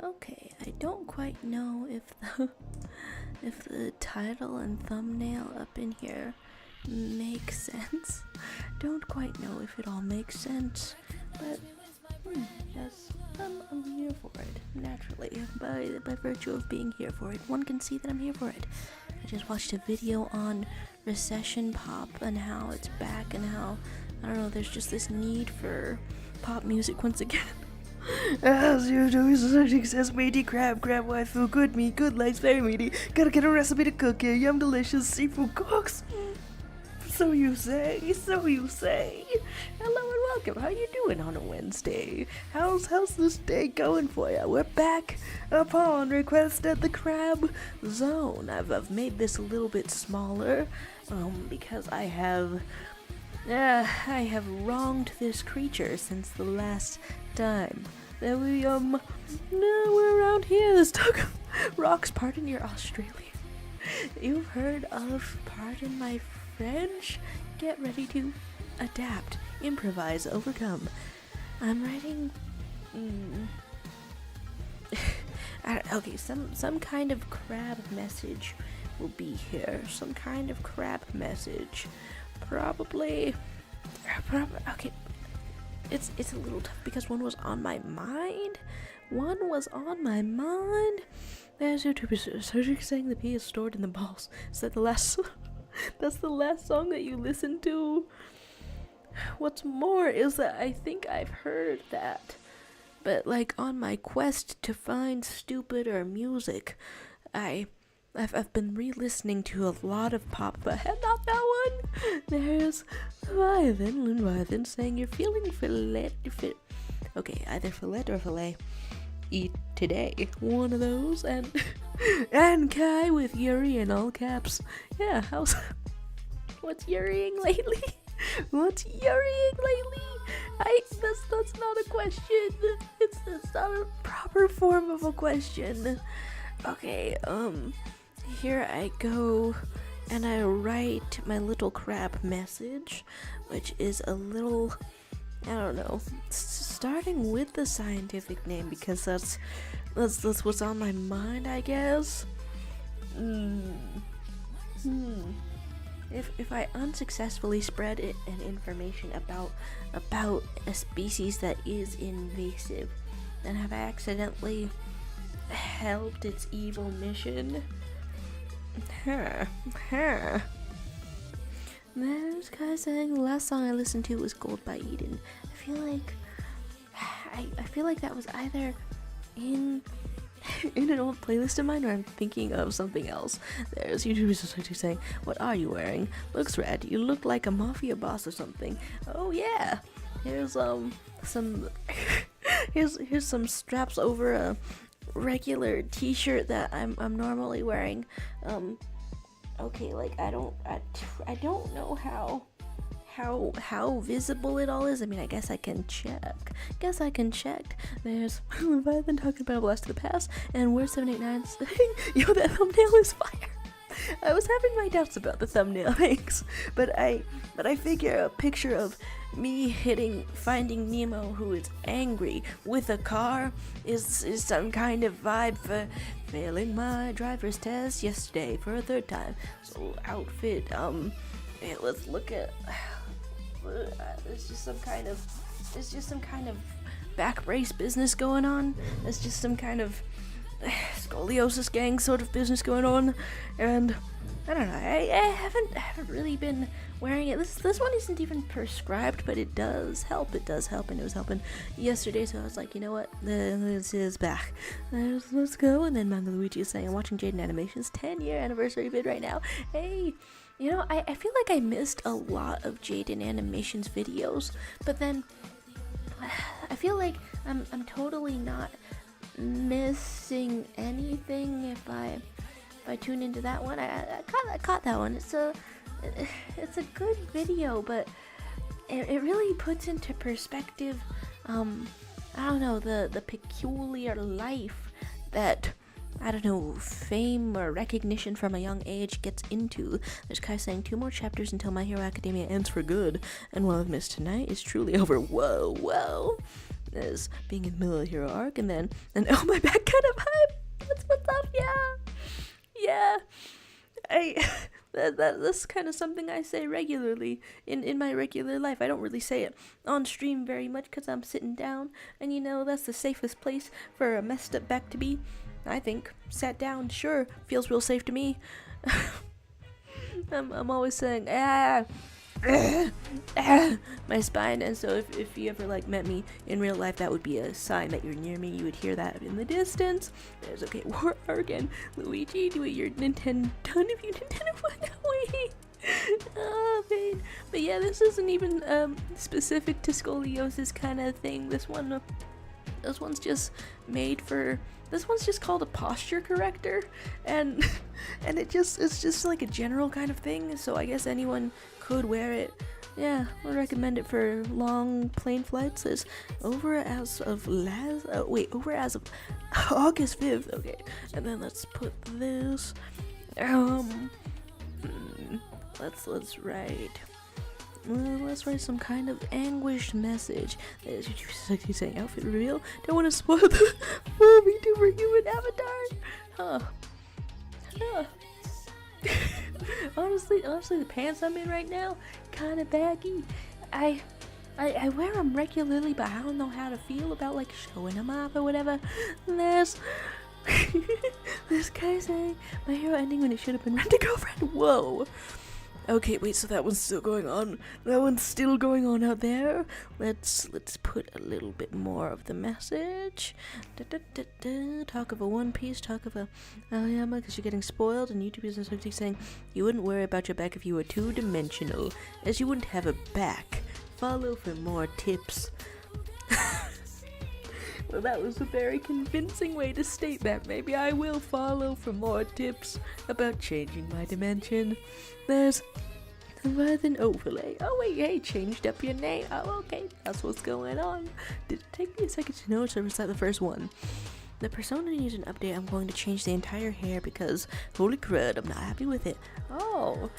Okay, I don't quite know if the if the title and thumbnail up in here make sense. Don't quite know if it all makes sense, but yes, I'm here for it, naturally. By virtue of being here for it, one can see that I'm here for it. I just watched a video on recession pop and how it's back and how, I don't know, there's just this need for pop music once again. As you do, success, matey, crab, waifu, good meat, good legs, very meaty. Gotta get a recipe to cook it, yum delicious, seafood cooks. So you say, so you say. Hello and welcome, how you doing on a Wednesday? How's this day going for you? We're back upon request at the crab zone. I've made this a little bit smaller, because I have wronged this creature since the last time that we're around here. This dog rocks. Pardon your Australian. You've heard of pardon my French? Get ready to adapt, improvise, overcome. I'm writing okay, some kind of crab message will be here. Some kind of crab message. Probably okay. It's a little tough because one was on my mind. There's YouTubers saying the pee is stored in the balls. Is that the last? That's the last song that you listen to. What's more is that I think I've heard that, but like on my quest to find stupider music, I've been re-listening to a lot of pop, but not that one. There's Lynn saying you're feeling fillet. Okay, either fillet or fillet. Eat today. One of those, and Kai with Yuri in all caps. Yeah, what's Yuriing lately? What's Yuriing lately? That's not a question. It's not a proper form of a question. Okay, here I go, and I write my little crab message, which is a little, I don't know, starting with the scientific name because that's what's on my mind, I guess. If I unsuccessfully spread an information about a species that is invasive, then have I accidentally helped its evil mission? There's guy saying the last song I listened to was Gold by Eden. I feel like that was either in an old playlist of mine, or I'm thinking of something else. There's YouTubers saying, "What are you wearing? Looks rad. You look like a mafia boss or something." Oh yeah. Here's some here's some straps over a regular t-shirt that I'm normally wearing. Okay, like I don't know how visible it all is. I mean, I guess I can check. There's I've been talking about a blast to the past, and we're 789 saying, yo, that thumbnail is fire. I was having my doubts about the thumbnail, thanks, but I figure a picture of me finding Nemo, who is angry with a car, is some kind of vibe for failing my driver's test yesterday for a third time. So outfit, hey, let's look at. There's just some kind of back brace business going on. There's just some kind of scoliosis gang sort of business going on, and I don't know. I haven't really been wearing it. This one isn't even prescribed, but it does help. And it was helping yesterday, so I was like, you know what, this is back. Let's go. And then Manga Luigi is saying, I'm watching Jaden Animation's 10-year anniversary vid right now. Hey, you know, I feel like I missed a lot of Jaden Animation's videos, but then I feel like I'm totally not missing anything if I tune into that one. I caught that one. It's a good video, but it really puts into perspective I don't know, the peculiar life that, I don't know, fame or recognition from a young age gets into. There's Kai saying 2 more chapters until My Hero Academia ends for good, and what I've missed tonight is truly over. Whoa. There's being in the middle of the hero arc, and then oh, my back kind of hype. What's up? Yeah. That's kind of something I say regularly in my regular life. I don't really say it on stream very much because I'm sitting down, and that's the safest place for a messed up back to be. I think sat down, sure, feels real safe to me. I'm always saying my spine, and so if you ever met me in real life, that would be a sign that you're near me. You would hear that in the distance. There's War Arc and Luigi, do your Nintendo done if you Nintendo Wii. Oh man, but yeah, this isn't even specific to scoliosis kind of thing. This one's just called a posture corrector, and it's just like a general kind of thing, so I guess anyone could wear it. Yeah, I recommend it for long plane flights. It's over as of August 5th. Okay, and then let's put this. Let's write. Let's write some kind of anguished message. He's saying outfit reveal. Don't want to spoil the full VTuber human avatar. Honestly, the pants I'm in right now, kind of baggy. I wear them regularly, but I don't know how to feel about showing them off or whatever. And there's this guy saying my hero ending when it should have been Rent a Girlfriend. Whoa. Okay, wait, so that one's still going on. That one's still going on out there. Let's put a little bit more of the message. Talk of a One Piece, talk of a Aoyama, because you're getting spoiled, and YouTube is essentially saying you wouldn't worry about your back if you were two-dimensional, as you wouldn't have a back. Follow for more tips. Well, that was a very convincing way to state that. Maybe I will follow for more tips about changing my dimension. There's an overlay. Oh wait, hey, changed up your name. Oh, okay, that's what's going on. Did it take me a second to notice, or was that the first one? The persona needs an update. I'm going to change the entire hair because, holy crud, I'm not happy with it. Oh,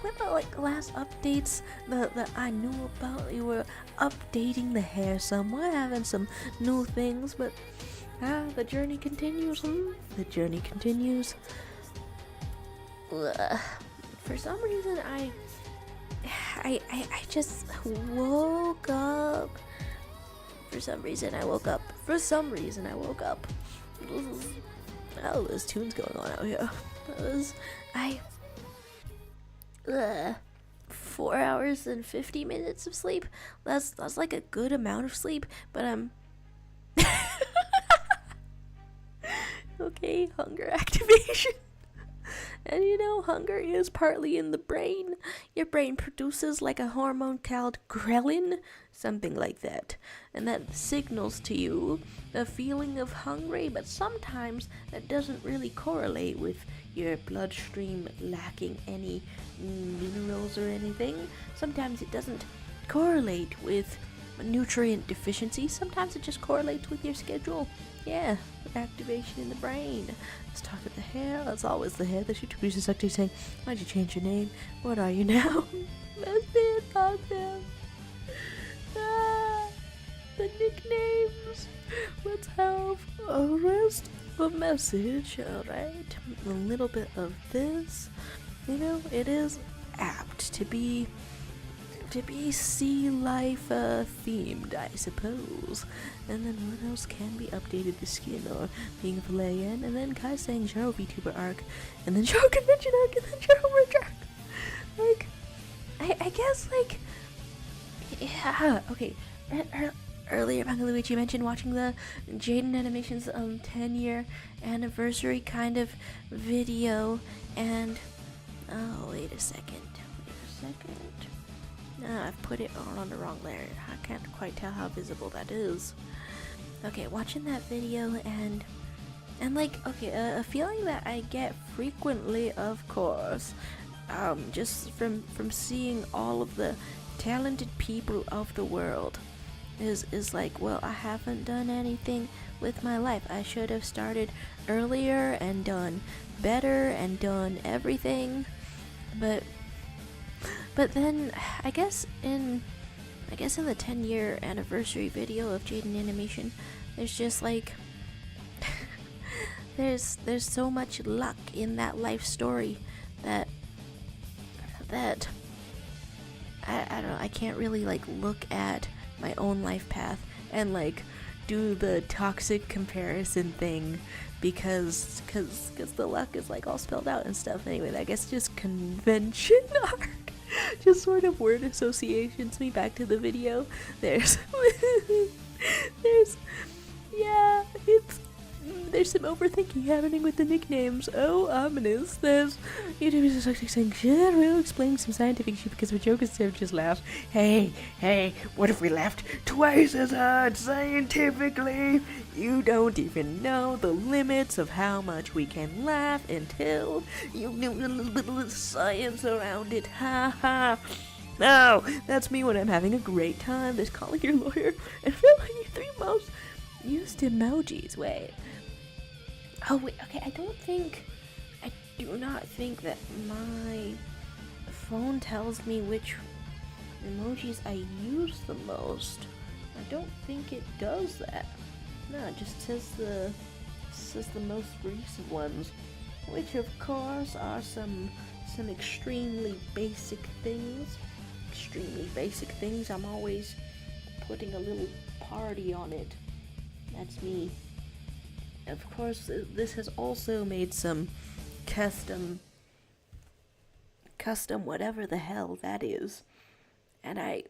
with the last updates that I knew about, you were updating the hair some. We're having some new things, but the journey continues. The journey continues. For some reason, I just woke up. For some reason I woke up. There's tunes going on out here. 4 hours and 50 minutes of sleep. That's like a good amount of sleep, but okay, hunger activation. And hunger is partly in the brain. Your brain produces a hormone called ghrelin, something like that. And that signals to you the feeling of hungry, but sometimes that doesn't really correlate with your bloodstream lacking any minerals or anything. Sometimes it doesn't correlate with nutrient deficiency. Sometimes it just correlates with your schedule. Yeah, activation in the brain. Let's talk about the hair. That's always the hair. The YouTube is actually saying, why'd you change your name? What are you now? That's it, awesome. The nicknames. Let's have a rest of message. Alright, a little bit of this. It is apt to be sea life themed, I suppose. And then what else can be updated? The skin or being a Valayan, and then Kai saying Jaro VTuber arc, and then Jaro convention arc, and then Jaro merch arc. I guess yeah, okay. Earlier, Luigi mentioned watching the Jaden Animations 10-year anniversary kind of video, and wait a second. I've put it on the wrong layer. I can't quite tell how visible that is. Okay, watching that video and a feeling that I get frequently, of course, just from seeing all of the talented people of the world, is well, I haven't done anything with my life. I should have started earlier and done better and done everything, but then I guess in I guess in the 10-year anniversary video of Jaden Animation, there's just like there's so much luck in that life story that I don't know, I can't really like look at my own life path and like do the toxic comparison thing because the luck is like all spelled out and stuff. Anyway, I guess just convention art. Just sort of word associations me back to the video. There's there's some overthinking happening with the nicknames. Oh, ominous. There's YouTube is actually saying, shit, we'll explain some scientific shit because we're joking, so just laugh. Hey, what if we laughed twice as hard scientifically? You don't even know the limits of how much we can laugh until you know a little bit of science around it. Ha ha. No, that's me when I'm having a great time. There's calling your lawyer and filling you 3 most used emojis. Wait. Oh wait, okay, I do not think that my phone tells me which emojis I use the most. I don't think it does that. No, it just says the most recent ones, which of course are some extremely basic things. I'm always putting a little party on it. That's me. Of course, this has also made some custom whatever the hell that is, and I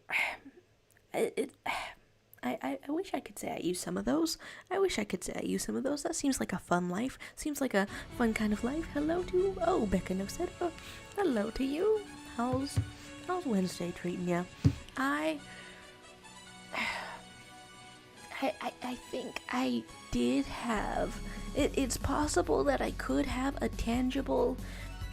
wish I could say I use some of those. That seems like a fun life. Seems like a fun kind of life. Hello to Becca no said hello to you. How's Wednesday treating ya? I think I did have it's possible that I could have a tangible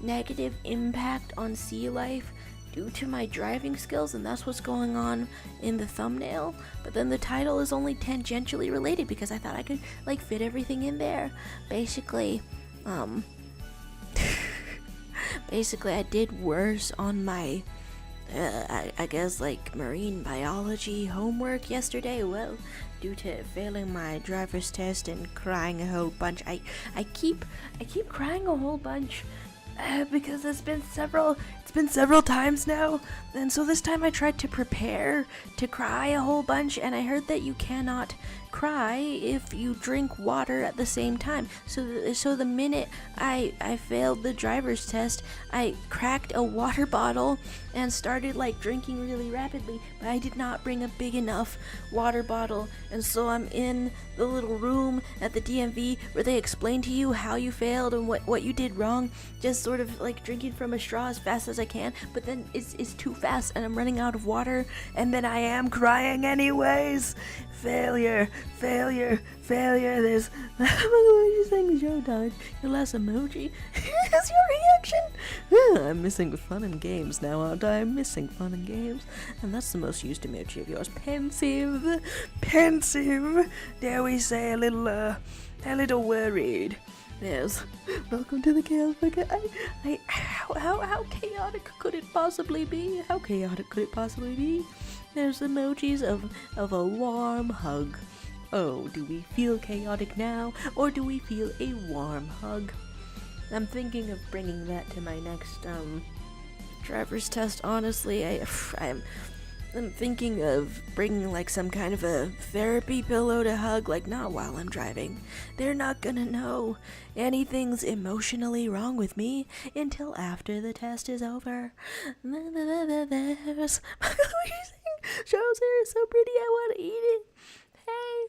negative impact on sea life due to my driving skills, and that's what's going on in the thumbnail. But then the title is only tangentially related because I thought I could like fit everything in there. Basically I did worse on my I guess like marine biology homework yesterday. Well, due to failing my driver's test and crying a whole bunch. I keep crying a whole bunch because it's been several times now, and so this time I tried to prepare to cry a whole bunch, and I heard that you cannot cry if you drink water at the same time. So the minute I failed the driver's test, I cracked a water bottle and started like drinking really rapidly, but I did not bring a big enough water bottle, and so I'm in the little room at the DMV where they explain to you how you failed and what you did wrong, just sort of like drinking from a straw as fast as I can, but then it's too fast and I'm running out of water, and then I am crying anyways. Failure. There's emoji saying Joe died. Your last emoji is your reaction. I'm missing fun and games now, aren't I? I'm missing fun and games, and that's the most used emoji of yours. Pensive. Dare we say a little worried. Yes. Welcome to the chaos bucket. How chaotic could it possibly be? There's emojis of a warm hug. Oh, do we feel chaotic now, or do we feel a warm hug? I'm thinking of bringing that to my next driver's test. Honestly, I'm thinking of bringing like some kind of a therapy pillow to hug, like not while I'm driving. They're not gonna know anything's emotionally wrong with me until after the test is over. There's Show's hair is so pretty, I want to eat it. Hey,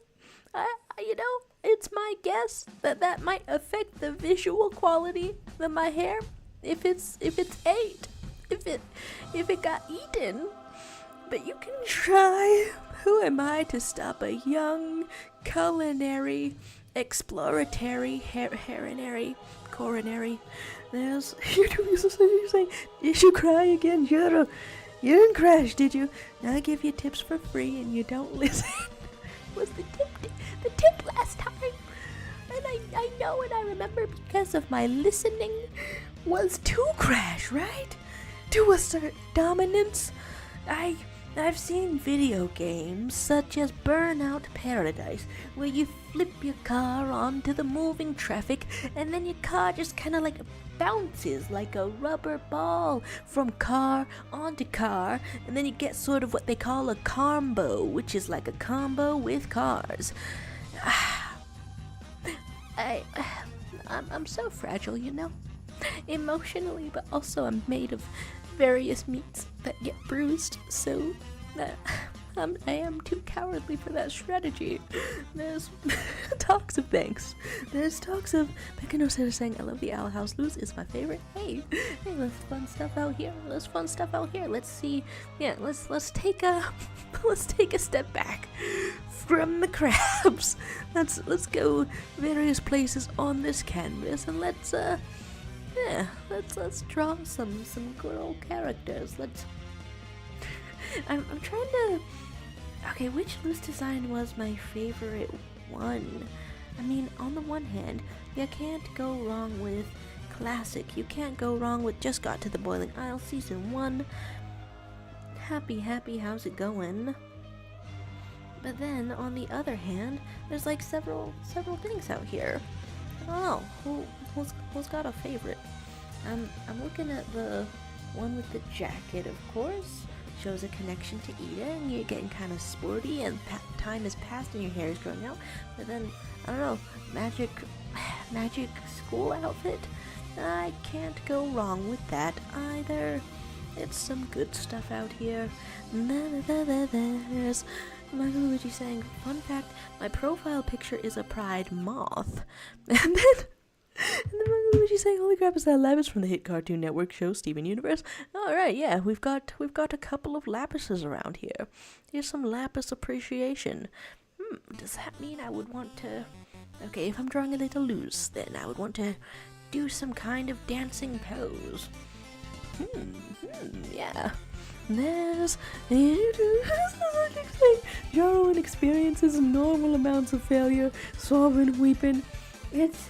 it's my guess that might affect the visual quality of my hair if it's ate, if it got eaten. But you can try. Who am I to stop a young, culinary, exploratory, coronary? There's you're saying, did you cry again, Juro? You didn't crash, did you? I give you tips for free and you don't listen. Was the tip last time? And I know and I remember because of my listening was to crash, right? To assert dominance. I've seen video games such as Burnout Paradise, where you flip your car onto the moving traffic and then your car just kind of like bounces like a rubber ball from car onto car, and then you get sort of what they call a combo, which is like a combo with cars. I'm so fragile, you know, emotionally, but also I'm made of various meats that get bruised, so I am too cowardly for that strategy. There's talks of thanks. There's talks of Becca Nosera saying, I love the Owl House. Luz is my favorite. Hey, let's fun stuff out here. Let's see. Yeah, let's take a step back from the crabs. Let's go various places on this canvas and let's draw some good old characters. I'm trying to. Okay, which Luz design was my favorite one? I mean, on the one hand, you can't go wrong with classic. You can't go wrong with Just Got to the Boiling Isle Season 1. Happy, how's it going? But then, on the other hand, there's like several things out here. I don't know, who's got a favorite? I'm looking at the one with the jacket, of course. Shows a connection to Ida, and you're getting kind of sporty, and time has passed and your hair is growing out. But then, I don't know, magic school outfit? I can't go wrong with that either. It's some good stuff out here. There's Michael Luigi saying, fun fact, my profile picture is a pride moth. And then Luigi saying, holy crap, is that Lapis from the hit Cartoon Network show Steven Universe? Alright, yeah, we've got a couple of Lapises around here. Here's some Lapis appreciation. Does that mean I would want to... Okay, if I'm drawing a little loose, then I would want to do some kind of dancing pose. Yeah. There's... Jarwin experiences normal amounts of failure, sobbing, weeping. It's...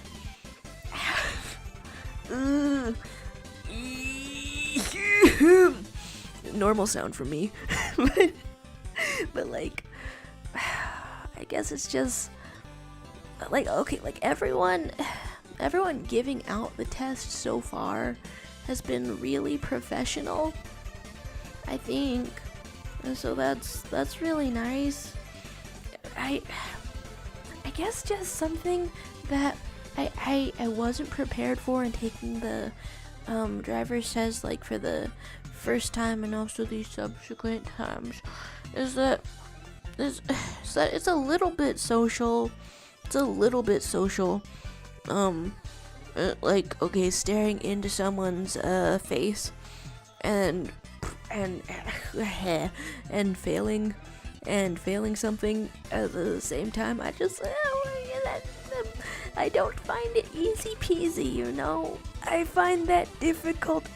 normal sound for me. but like, I guess it's just like, okay, like everyone giving out the test so far has been really professional, I think, and so that's really nice. I guess just something that I wasn't prepared for in taking the driver's test, like for the first time and also the subsequent times, is that it's a little bit social. Like, okay, staring into someone's face and failing something at the same time. I don't find it easy peasy, you know. I find that difficult.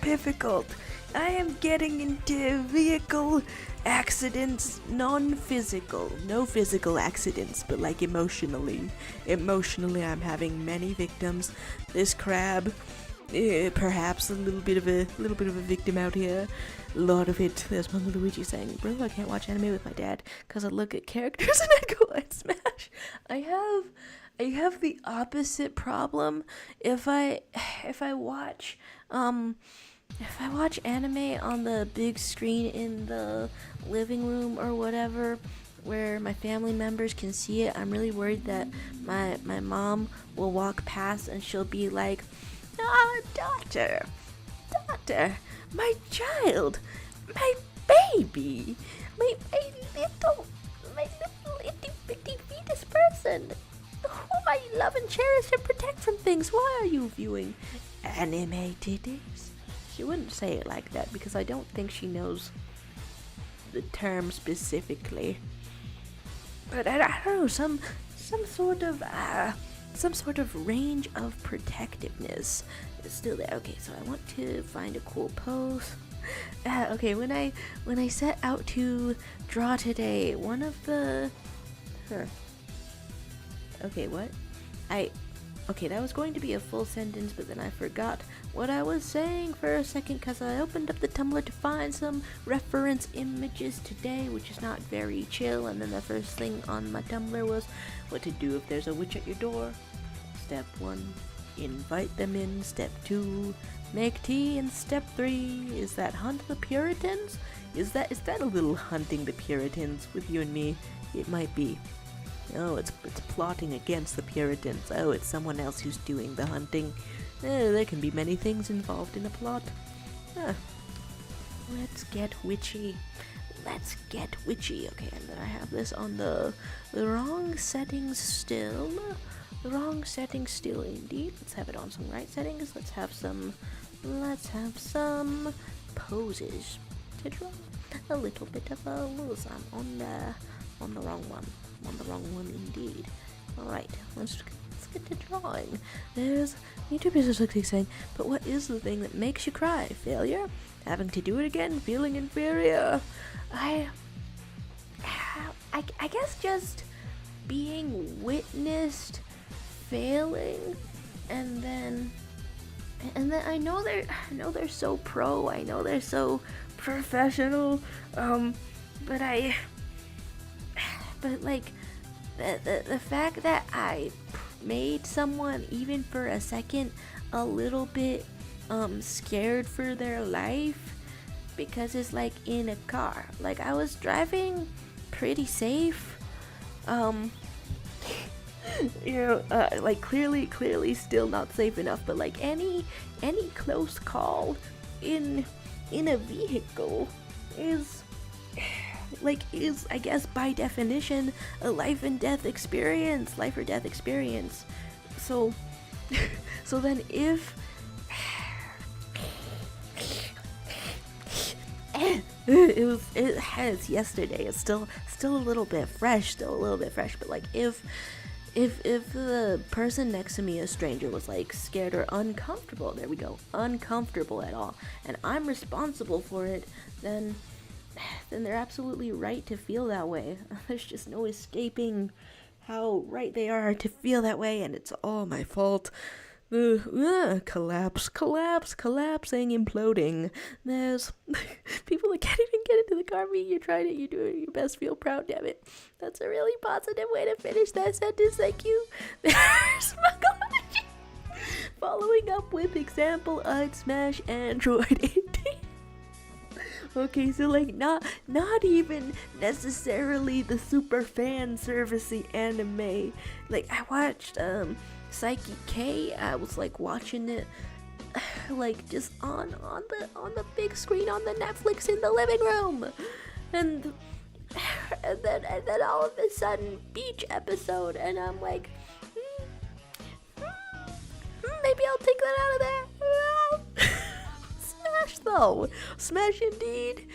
I am getting into vehicle accidents, non-physical, no physical accidents, but like emotionally I'm having many victims. This crab, perhaps a little bit of a victim out here. A lot of it. There's Manga Luigi saying, bro, I can't watch anime with my dad because I look at characters and I go, I'd smash. I have the opposite problem. If I watch anime on the big screen in the living room or whatever, where my family members can see it, I'm really worried that my mom will walk past and she'll be like, daughter, my child, my baby, my little itty bitty fetus person, whom I love and cherish and protect from things. Why are you viewing anime titties? She wouldn't say it like that because I don't think she knows the term specifically. But I don't know, some sort of range of protectiveness is still there. Okay, so I want to find a cool pose. Okay, when I set out to draw today, one of the... Okay, what? Okay, that was going to be a full sentence, but then I forgot what I was saying for a second because I opened up the Tumblr to find some reference images today, which is not very chill. And then the first thing on my Tumblr was what to do if there's a witch at your door. Step 1, invite them in. Step 2, make tea. And step 3, is that hunt the Puritans? Is that a little hunting the Puritans with you and me? It might be. Oh, it's plotting against the Puritans. Oh, it's someone else who's doing the hunting. There can be many things involved in a plot. Let's get witchy. Let's get witchy. Okay, and then I have this on the wrong settings still. The wrong settings still indeed. Let's have it on some right settings. Let's have some poses to draw. A little bit of a loose. I'm on the wrong one. On the wrong one indeed. Alright, let's get to drawing. There's YouTube is saying, but what is the thing that makes you cry? Failure? Having to do it again? Feeling inferior? I guess just being witnessed failing, and then I know they're so pro, I know they're so professional, but like the fact that I made someone, even for a second, a little bit scared for their life, because it's like in a car. Like I was driving pretty safe, like clearly still not safe enough, but like any close call in a vehicle is I guess by definition a life or death experience. So then if it's yesterday, it's still a little bit fresh, but like if the person next to me, a stranger, was like scared or uncomfortable, there we go, uncomfortable at all, and I'm responsible for it, then they're absolutely right to feel that way. There's just no escaping how right they are to feel that way, and it's all my fault. Collapsing, imploding. There's people that can't even get into the car. Me, you tried it, you're doing your best, feel proud, damn it. That's a really positive way to finish that sentence, thank you. There's following up with example, I'd smash Android 18. Okay, so like not even necessarily the super fan servicey anime. Like I watched Psyche K. I was like watching it like just on the big screen on the Netflix in the living room, and then all of a sudden beach episode, and I'm like, maybe I'll take that out of there. Smash though, smash indeed.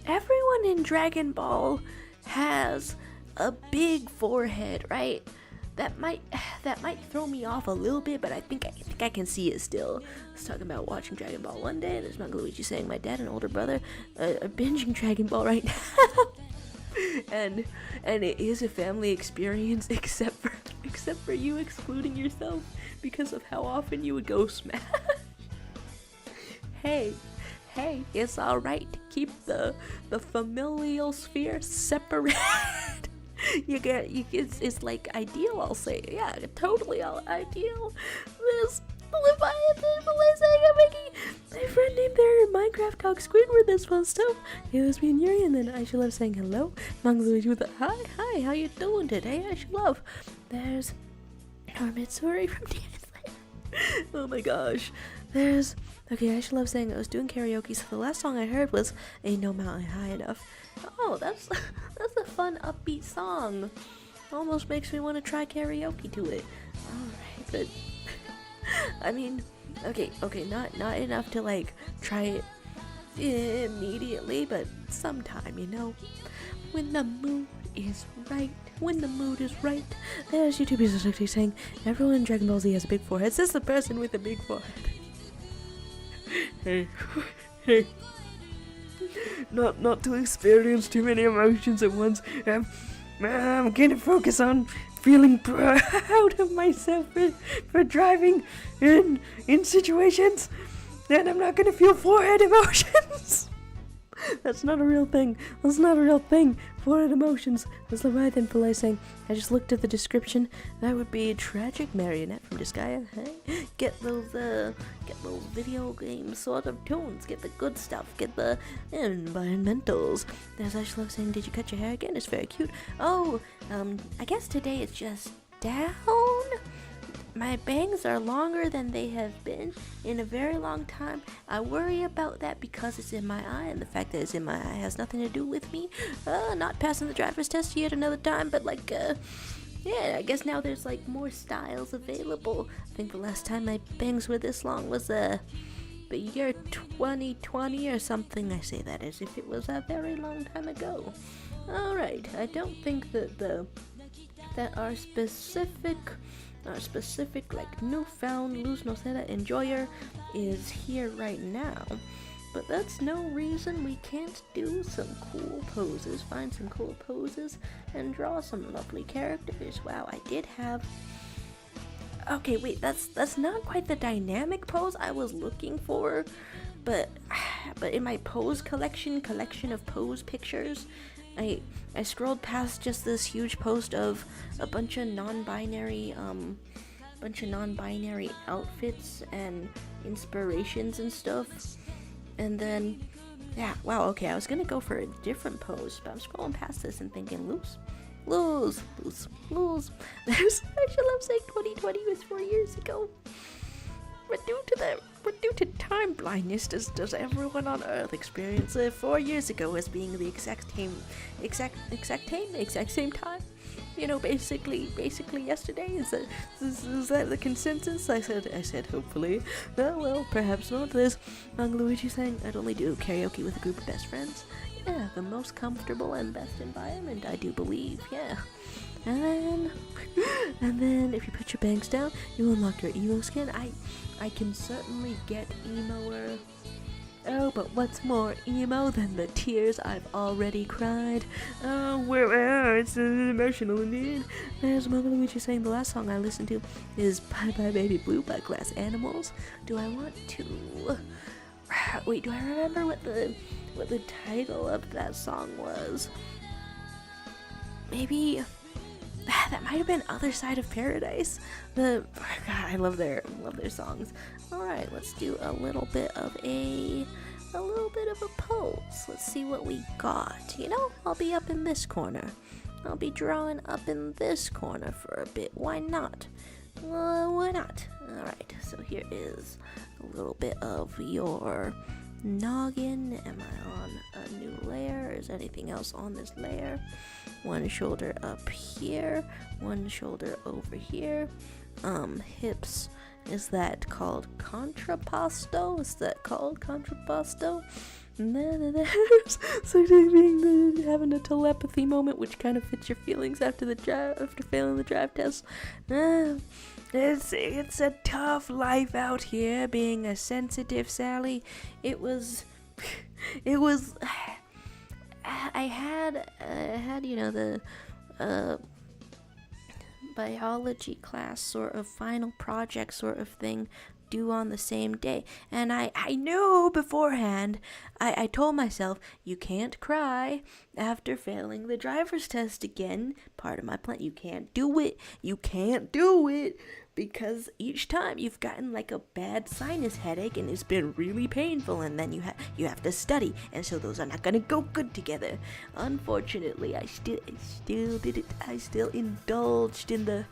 Everyone in Dragon Ball has a big forehead, right? That might throw me off a little bit, but I think I can see it still. I was talking about watching Dragon Ball one day. There's Luigi saying my dad and older brother are binging Dragon Ball right now, and it is a family experience, except for you excluding yourself because of how often you would go smash. Hey, it's all right to keep the familial sphere separate. It's like ideal, I'll say. Yeah, totally ideal. This Leviathan saying I'm making my friend named their Minecraft dog Squidward this post up. Hey, that's me and Yuri, and then Aisha Love saying hello. Luigi with a hi, how you doing today, Aisha Love? There's Mitsuri from DNS. Oh my gosh. There's Aisha Love saying I was doing karaoke, so the last song I heard was Ain't No Mountain High Enough. Oh, that's a fun upbeat song. Almost makes me want to try karaoke to it. Alright, but I mean, okay, not enough to like try it immediately, but sometime, when the mood is right. There's YouTube users actually saying everyone in Dragon Ball Z has a big forehead. Says the person with a big forehead. Hey. Not to experience too many emotions at once. I'm gonna focus on feeling proud of myself for driving in situations, and I'm not gonna feel forehead emotions. That's not a real thing. That's not a real thing. Forehead emotions. Was Leviathan Fillet saying, I just looked at the description. That would be tragic marionette from Disgaea. Hey, get those video game sort of tunes. Get the good stuff. Get the environmentals. There's actually love saying, did you cut your hair again? It's very cute. Oh, I guess today it's just down. My bangs are longer than they have been in a very long time. I worry about that because it's in my eye, and the fact that it's in my eye has nothing to do with me not passing the driver's test yet another time, but like, yeah, I guess now there's like more styles available. I think the last time my bangs were this long was the year 2020 or something. I say that as if it was a very long time ago. Alright, I don't think that our specific like newfound Luz Nocera enjoyer is here right now, but that's no reason we can't do some cool poses, find some cool poses, and draw some lovely characters. Wow, I did have, okay, wait, that's not quite the dynamic pose I was looking for, but in my pose collection of pose pictures, I scrolled past just this huge post of a bunch of non-binary outfits and inspirations and stuff, and then yeah, wow, okay, I was gonna go for a different pose, but I'm scrolling past this and thinking, lose. There's, I should love saying 2020 was 4 years ago. But due to time blindness, does everyone on Earth experience 4 years ago as being the exact same time? You know, basically yesterday. Is that the consensus? I said hopefully. Oh, well, perhaps not. There's Luigi saying, I'd only do karaoke with a group of best friends. Yeah, the most comfortable and best environment, I do believe. Yeah. And then if you put your bangs down, you unlock your emo skin. I can certainly get emoer. Oh, but what's more emo than the tears I've already cried? Oh, it's emotional indeed. There's Mother Luigi saying the last song I listened to is Bye Bye Baby Blue by Glass Animals. Do I want to... Wait, do I remember what the title of that song was? Maybe... that might have been Other Side of Paradise. God, I love their songs. All right, let's do a little bit of a pose. Let's see what we got. You know, I'll be up in this corner. I'll be drawing up in this corner for a bit. Why not? Why not? All right, so here is a little bit of your noggin. Am I on a new layer? Is anything else on this layer? One shoulder up here, one shoulder over here. Hips, is that called contrapposto? Is that called contrapposto? And then there's having a telepathy moment, which kind of fits your feelings after failing the drive test. It's a tough life out here being a sensitive Sally. It was I had you know, the biology class sort of final project sort of thing due on the same day, and I knew beforehand. I told myself, you can't cry after failing the driver's test again. Part of my plan, you can't do it because each time you've gotten like a bad sinus headache and it's been really painful, and then you have to study, and so those are not gonna go good together. Unfortunately, I still did it. I still indulged in the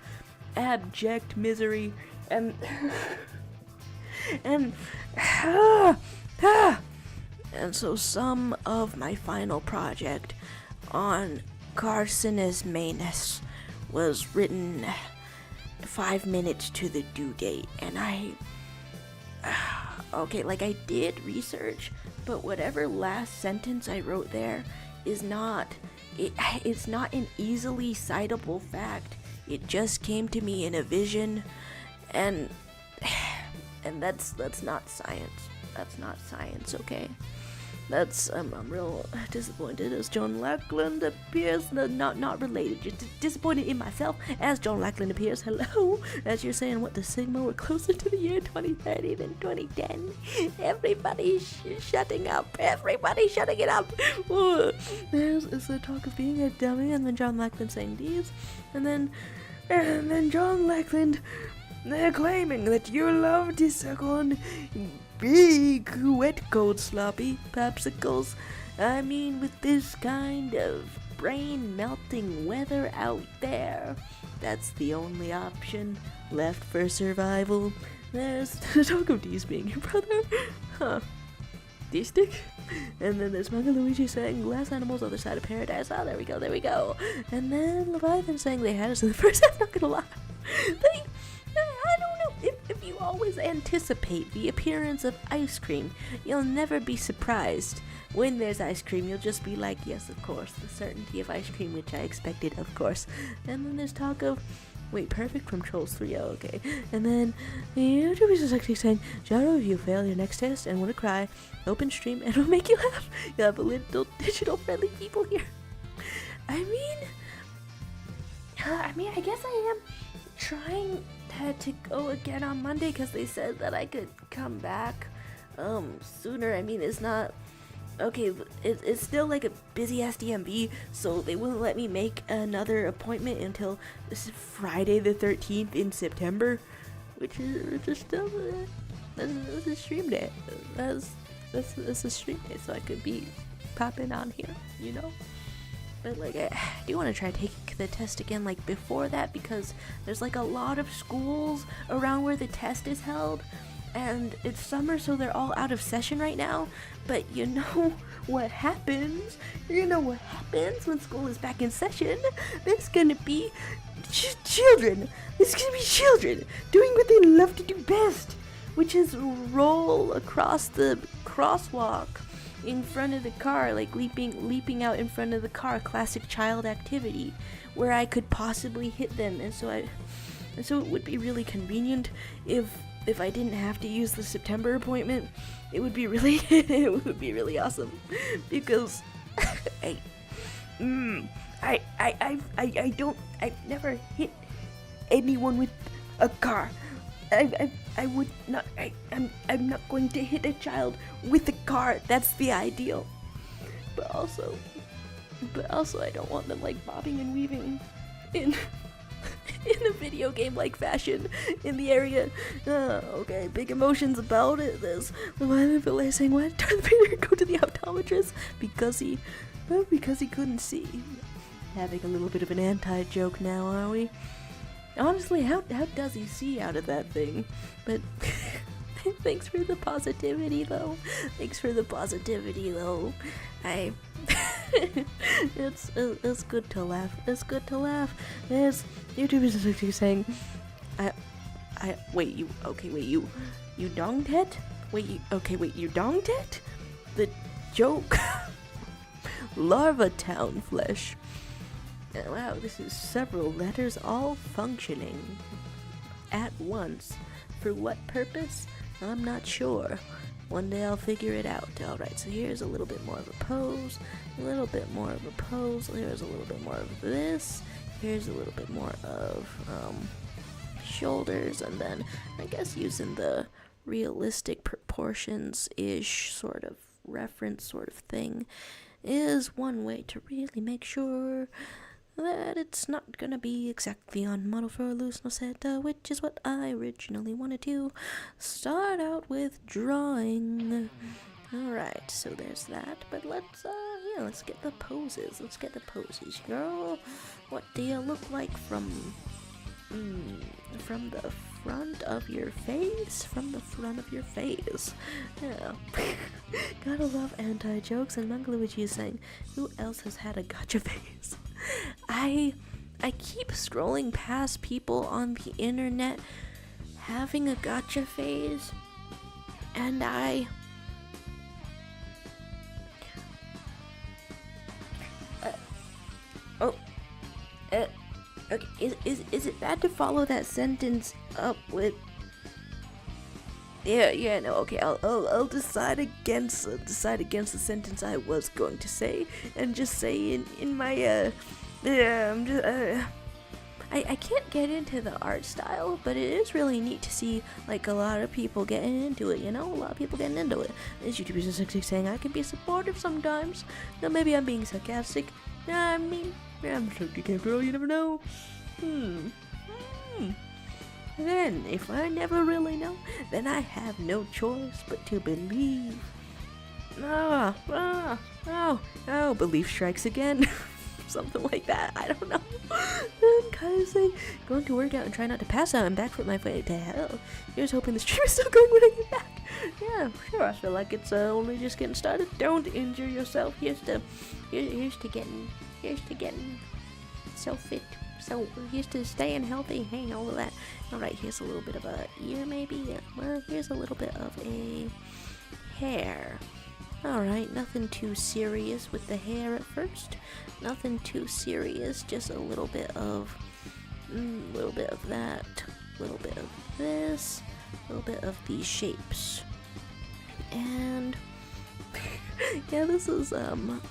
abject misery and and so some of my final project on Carcinus Manus was written 5 minutes to the due date, and I did research, but whatever last sentence I wrote there is it's not an easily citable fact. It just came to me in a vision, and that's not science. That's not science, okay? I'm real disappointed as John Lackland appears. No, not related, just disappointed in myself as John Lackland appears. Hello, as you're saying what the Sigma, we're closer to the year 2030 than 2010. Everybody's shutting up. Everybody's shutting it up. There's the talk of being a dummy, and then John Lackland saying these, and then John Lackland claiming that you love to suck on big wet cold sloppy popsicles. I mean, with this kind of brain melting weather out there, that's the only option left for survival. There's the talk of Deez being your brother. Huh. D-stick? And then there's Manga Luigi saying glass animals other side of paradise. Oh, there we go. And then Leviathan saying they had us in the first half. Not gonna lie, I don't know, if you always anticipate the appearance of ice cream, you'll never be surprised. When there's ice cream, you'll just be like, yes, of course, the certainty of ice cream, which I expected, of course. And then there's talk of, wait, perfect from Trolls 3, oh, okay. And then, YouTube is actually saying, Jaro, if you fail your next test and want to cry, open stream and it'll make you laugh. You'll have a little digital friendly people here. I guess I am trying to go again on Monday because they said that I could come back sooner. I mean, it's not okay, it's still like a busy ass DMV, so they wouldn't let me make another appointment until this Friday the 13th in September, which is still that's a stream day. That's a stream day, so I could be popping on here, you know. But like, I do want to try taking the test again like before that, because there's like a lot of schools around where the test is held, and it's summer, so they're all out of session right now. But you know what happens? You know what happens when school is back in session? There's gonna be children. There's gonna be children doing what they love to do best, which is roll across the crosswalk in front of the car, like leaping out in front of the car. Classic child activity where I could possibly hit them, and so it would be really convenient if I didn't have to use the September appointment. It would be really awesome, because I've never hit anyone with a car. I would not. I'm not going to hit a child with a car. That's the ideal. But also I don't want them like bobbing and weaving in a video game like fashion in the area. Okay, big emotions about it. There's the Valet saying, "Why did Darth Vader go to the optometrist?" Because he couldn't see. Having a little bit of an anti-joke now, are we? Honestly, how does he see out of that thing? But thanks for the positivity, though. It's good to laugh. There's YouTube is actually saying, you donged it? You donged it? The joke. Larva Town flesh. Wow, this is several letters all functioning at once. For what purpose? I'm not sure. One day I'll figure it out. Alright, so here's a little bit more of a pose. Here's a little bit more of this. Here's a little bit more of shoulders, and then I guess using the realistic proportions-ish sort of reference sort of thing is one way to really make sure that it's not gonna be exactly on model for a loose Noseta, which is what I originally wanted to start out with drawing. Alright, so there's that, but let's get the poses. Girl. What do you look like from the front of your face? Yeah. Gotta love anti-jokes, and Mangaluigi is saying, who else has had a gotcha face? I keep scrolling past people on the internet having a gotcha phase, and okay, is it bad to follow that sentence up with Yeah, no, okay, I'll decide against the sentence I was going to say, and just say in my, yeah, I can't get into the art style, but it is really neat to see, like, a lot of people getting into it, you know? A lot of people getting into it. This YouTuber is saying I can be supportive sometimes. No, maybe I'm being sarcastic. I mean, I'm sure you can't girl, you never know. Then, if I never really know, then I have no choice but to believe. Belief strikes again. Something like that, I don't know. I'm kind of like going to work out and try not to pass out and backflip my way to hell. Here's hoping the stream is still going when I get back. Yeah, sure, I feel like it's only just getting started. Don't injure yourself. Here's to getting so fit. So here's to staying healthy, hey, all of that. Alright, here's a little bit of a ear maybe. Well, here's a little bit of a hair. Alright, nothing too serious with the hair at first. Nothing too serious, just a little bit of that, a little bit of this, a little bit of these shapes. And yeah, this is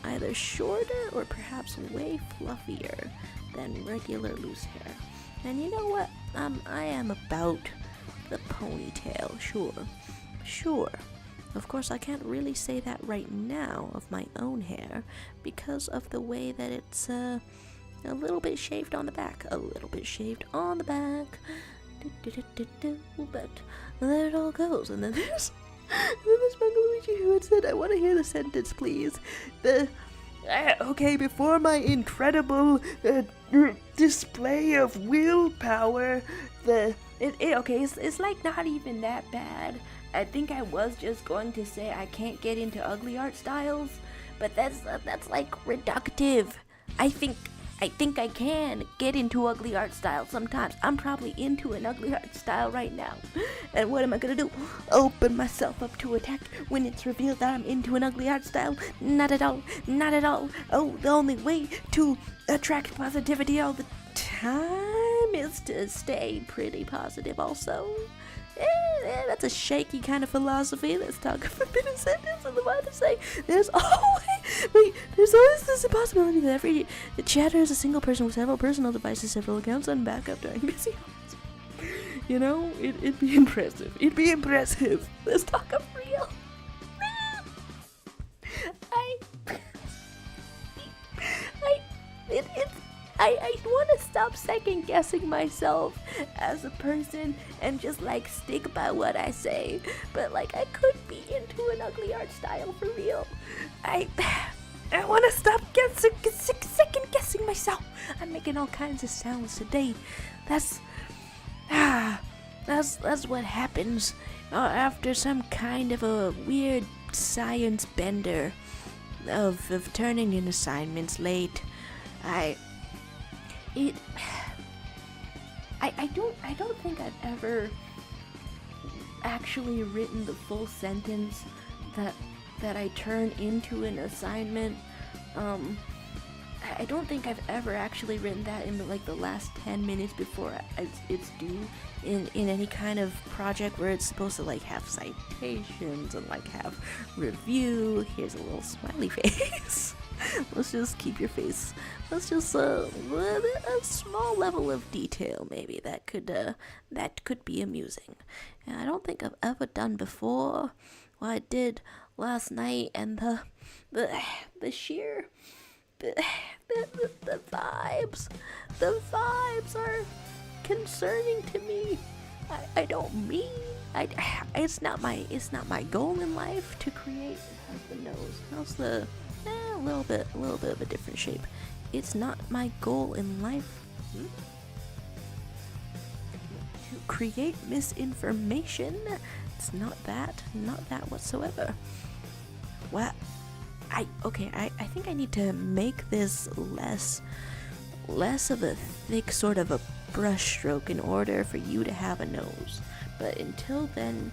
either shorter or perhaps way fluffier than regular loose hair. And you know what? I am about the ponytail, sure. Of course, I can't really say that right now of my own hair because of the way that it's a little bit shaved on the back. But there it all goes. And then there's Luigi who had said, I want to hear the sentence, please. Okay, before my incredible display of willpower, it's like not even that bad. I think I was just going to say I can't get into ugly art styles, but that's like reductive. I think I can get into ugly art styles sometimes. I'm probably into an ugly art style right now. And what am I gonna do? Open myself up to attack when it's revealed that I'm into an ugly art style? Not at all. Oh, the only way to attract positivity all the time is to stay pretty positive also. That's a shaky kind of philosophy. Let's talk for a bit of sentence and the one to say there's always this possibility that every chatter is a single person with several personal devices, several accounts, and backup during busy hours. You know, it'd be impressive. Let's talk of real. I want to stop second guessing myself as a person and just like stick by what I say, but like I could be into an ugly art style for real. I want to stop second guessing myself. I'm making all kinds of sounds today. That's what happens after some kind of a weird science bender of turning in assignments late. I don't think I've ever actually written the full sentence that I turn into an assignment. I don't think I've ever actually written that in like the last 10 minutes before it's due in any kind of project where it's supposed to like have citations and like have review. Here's a little smiley face. Let's just keep your face. Let's just a small level of detail maybe that could be amusing. And I don't think I've ever done before what I did last night, and the sheer the vibes are concerning to me. I don't mean it's not my goal in life to create. How's the nose? How's the a little bit of a different shape. It's not my goal in life to create misinformation. It's not that whatsoever. Well, I think I need to make this less of a thick sort of a brush stroke in order for you to have a nose. But until then,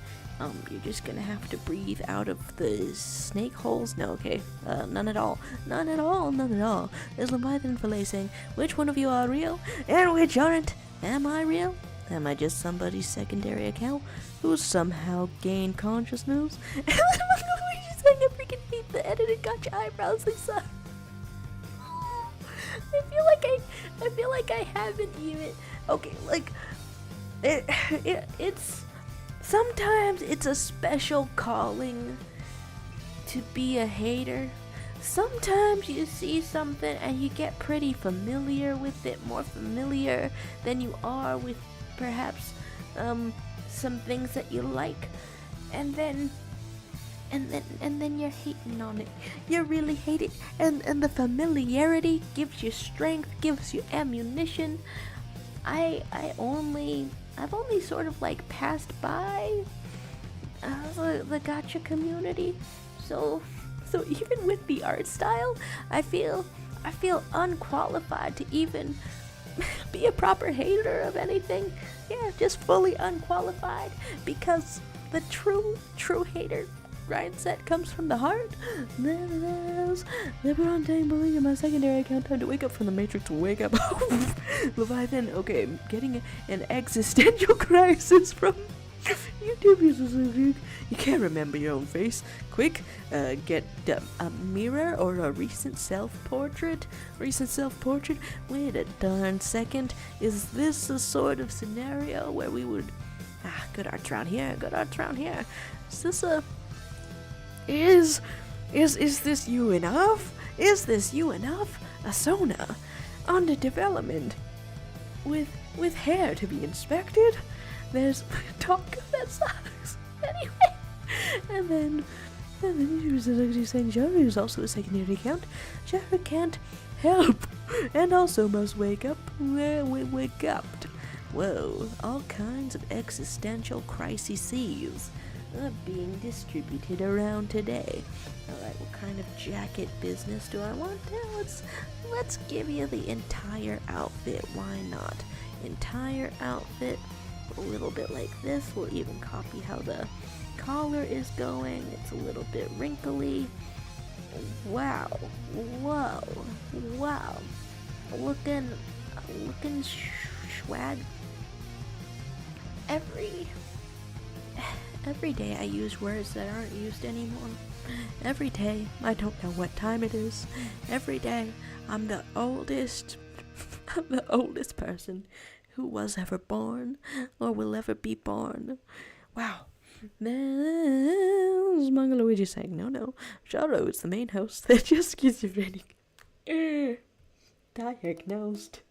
you're just gonna have to breathe out of the snake holes. No, okay, none at all. There's Leviathan Filet saying, which one of you are real and which aren't? Am I real? Am I just somebody's secondary account who somehow gained consciousness? And then Luigi's saying I freaking hate the edited gotcha eyebrows, Lisa. I feel like I haven't even, okay, like, it's, sometimes it's a special calling to be a hater. Sometimes you see something and you get pretty familiar with it, more familiar than you are with perhaps some things that you like, and then you're hating on it. You really hate it, and the familiarity gives you strength, gives you ammunition. I've only sort of like passed by the gacha community, so even with the art style, I feel unqualified to even be a proper hater of anything. Yeah, just fully unqualified, because the true hater mindset comes from the heart. Never on time believe in my secondary account. Time to wake up from the matrix. Wake up. Leviathan, okay, getting an existential crisis from YouTube users. You can't remember your own face. Quick, get a mirror or a recent self-portrait. Wait a darn second. Is this a sort of scenario where we would... good arts around here. Is this a... Is this you enough? Asona, under development, with hair to be inspected. There's talk that sucks. Anyway, and then he was actually saying Jara is also a secondary account. Jara can't help, and also must wake up where we wake up. Whoa, all kinds of existential crises are being distributed around today. Alright, what kind of jacket business do I want? Let's give you the entire outfit. Why not? Entire outfit, a little bit like this. We'll even copy how the collar is going. It's a little bit wrinkly. Wow. Whoa. Wow. Looking swag. Every day I use words that aren't used anymore. Every day, I don't know what time it is. Every day, I'm the oldest person who was ever born or will ever be born. Wow. There's Manga Luigi saying, no, Jaro is the main host. They're just schizophrenic. Diagnosed.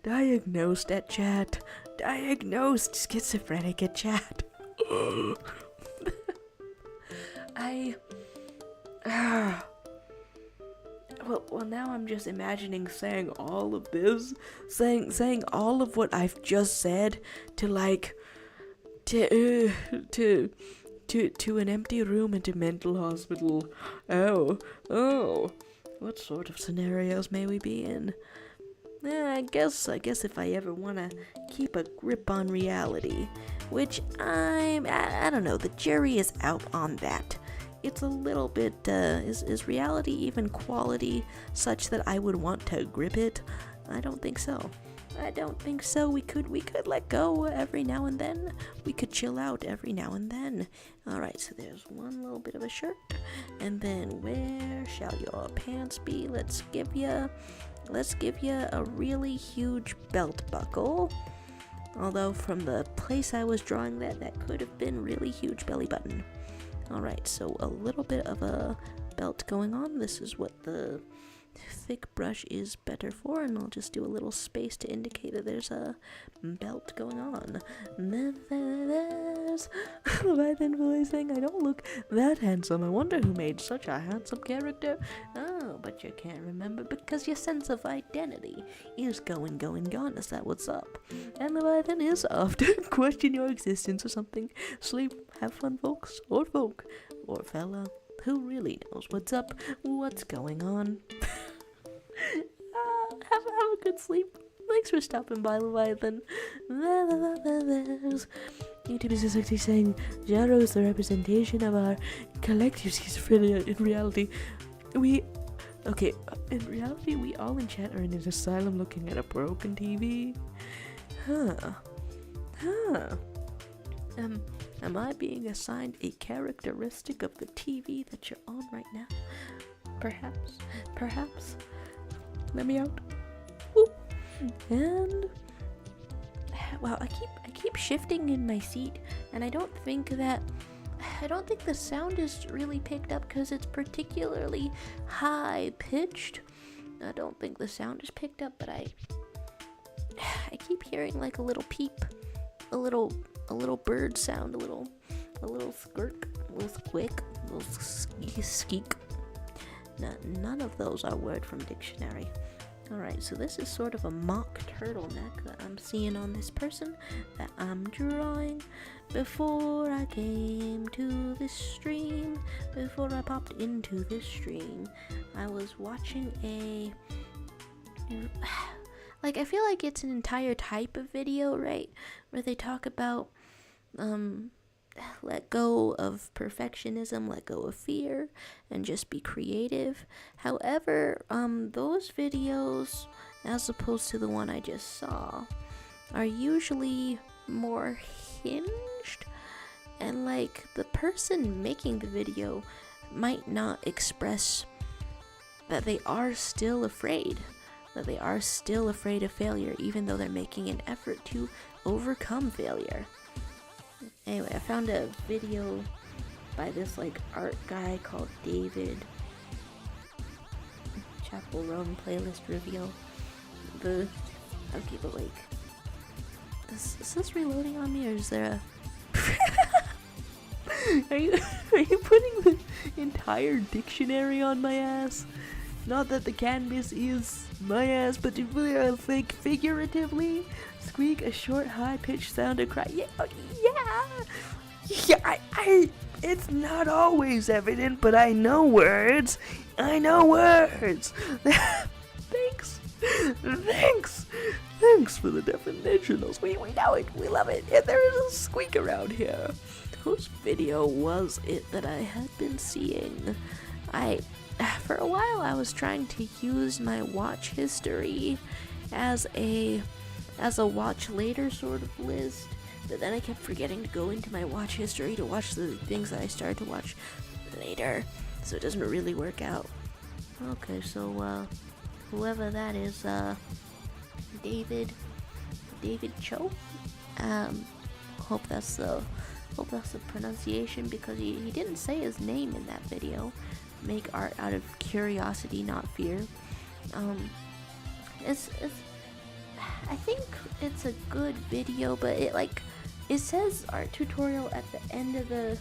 Diagnosed at chat. Diagnosed schizophrenic at chat. Well, now I'm just imagining saying all of this, saying all of what I've just said to an empty room at a mental hospital. Oh, what sort of scenarios may we be in? I guess if I ever want to keep a grip on reality, which I don't know, the jury is out on that. It's a little bit, is reality even quality such that I would want to grip it? I don't think so. We could let go every now and then. We could chill out every now and then. Alright, so there's one little bit of a shirt. And then where shall your pants be? Let's give you a really huge belt buckle. Although from the place I was drawing that could have been really huge belly button. Alright, so a little bit of a belt going on. This is what the thick brush is better for, and I'll just do a little space to indicate that there's a belt going on. And then there's Leviathan Fully saying, I don't look that handsome. I wonder who made such a handsome character. Oh, but you can't remember because your sense of identity is going, gone. Is that what's up? And Leviathan is off to question your existence or something. Sleep, have fun, folks, or folk, or fella. Who really knows what's up? What's going on? Have a good sleep. Thanks for stopping by, Leviathan. YouTube is just actually saying Jaro is the representation of our collective schizophrenia. In reality, we all in chat are in an asylum looking at a broken TV. Huh. Huh. Am I being assigned a characteristic of the TV that you're on right now? Perhaps. Let me out. Woo. And wow, I keep shifting in my seat, and I don't think the sound is really picked up because it's particularly high pitched. I don't think the sound is picked up, but I keep hearing like a little peep, a little bird sound, a little skirk, a little squick, a little skeek. None of those are word from dictionary. Alright, so this is sort of a mock turtleneck that I'm seeing on this person that I'm drawing. Before I came to this stream, before I popped into this stream, I was watching like, I feel like it's an entire type of video, right? Where they talk about, let go of perfectionism, let go of fear, and just be creative. However, those videos, as opposed to the one I just saw, are usually more hinged, and like the person making the video might not express that they are still afraid, of failure, even though they're making an effort to overcome failure. Anyway, I found a video by this like art guy called David. Chapel Rome playlist reveal. Okay, but like, is this reloading on me, or is there a? Are you putting the entire dictionary on my ass? Not that the canvas is my ass, but like figuratively. Squeak, a short, high-pitched sound, a cry. Yeah. It's not always evident, but I know words. Thanks for the definitionals. We know it. We love it. Yeah, there is a squeak around here. Whose video was it that I had been seeing? For a while, I was trying to use my watch history as a watch later sort of list, but then I kept forgetting to go into my watch history to watch the things that I started to watch later, so it doesn't really work out. Okay, so whoever that is, David Cho, hope that's the pronunciation, because he didn't say his name in that video. Make art out of curiosity, not fear. I think it's a good video, but it says art tutorial at the end of the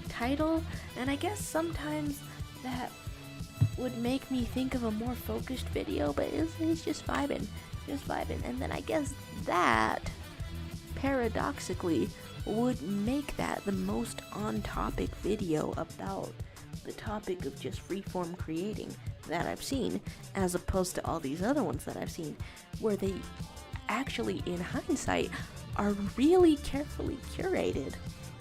title, and I guess sometimes that would make me think of a more focused video, but he's just vibing, and then I guess that paradoxically would make that the most on-topic video about the topic of just freeform creating that I've seen, as opposed to all these other ones that I've seen, where they actually, in hindsight, are really carefully curated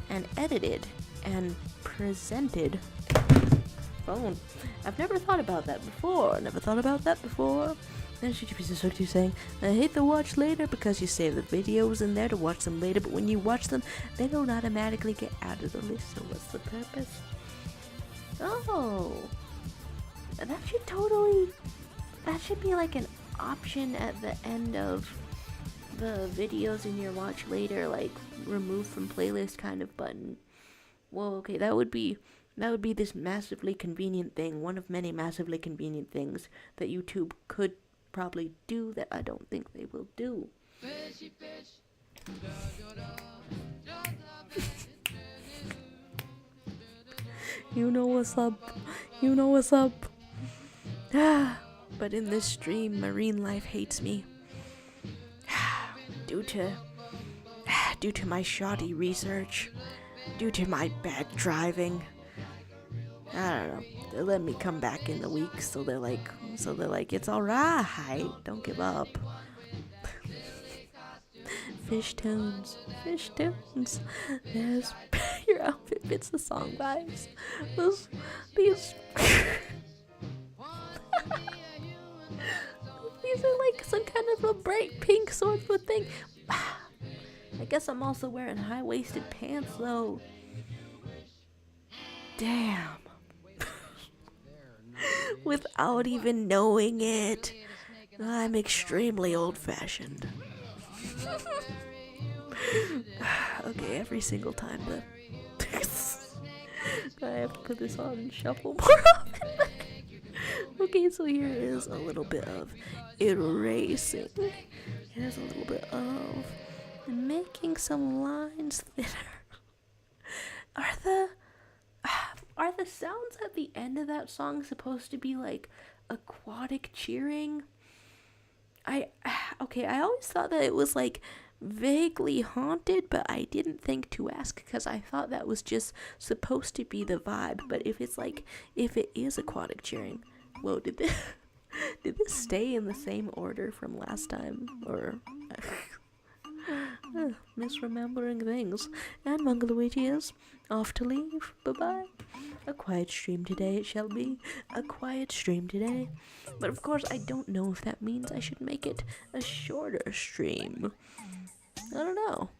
and edited and presented. I've never thought about that before. Then should you be so saying, I hate the watch later because you save the videos in there to watch them later, but when you watch them, they don't automatically get out of the list, so what's the purpose? Oh, that should be like an option at the end of the videos in your watch later, like remove from playlist kind of button. Well, okay, that would be this massively convenient thing, one of many massively convenient things that YouTube could probably do that I don't think they will do. You know what's up. But in this stream, marine life hates me. Due to my shoddy research, due to my bad driving. I don't know. They let me come back in the week, so they're like, it's alright, don't give up. Fishtoons. There's your outfit fits the song vibes. These are like some kind of a bright pink sort of a thing. guess I'm also wearing high-waisted pants, though. Damn. Without even knowing it, I'm extremely old-fashioned. Okay, every single time that I have to put this on shuffle more often. Okay, so here is a little bit of erasing. Here's a little bit of making some lines thinner. Are the sounds at the end of that song supposed to be like aquatic cheering? I always thought that it was like vaguely haunted, but I didn't think to ask because I thought that was just supposed to be the vibe. But if it is aquatic cheering, whoa, did this stay in the same order from last time, or misremembering things? And Mangaluigi is off to leave. Bye-bye. A quiet stream today it shall be. A quiet stream today. But of course I don't know if that means I should make it a shorter stream. I don't know.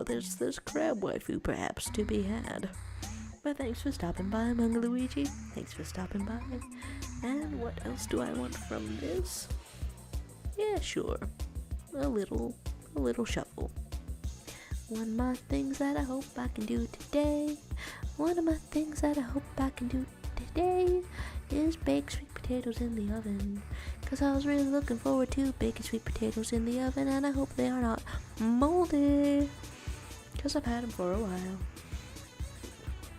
There's crab waifu perhaps to be had. But thanks for stopping by, Mangaluigi. Thanks for stopping by. And what else do I want from this? Yeah, sure. A little shuffle. One of my things that I hope I can do today. One of my things that I hope I can do today is bake sweet potatoes in the oven. Cause I was really looking forward to baking sweet potatoes in the oven, and I hope they are not moldy. Cause I've had them for a while.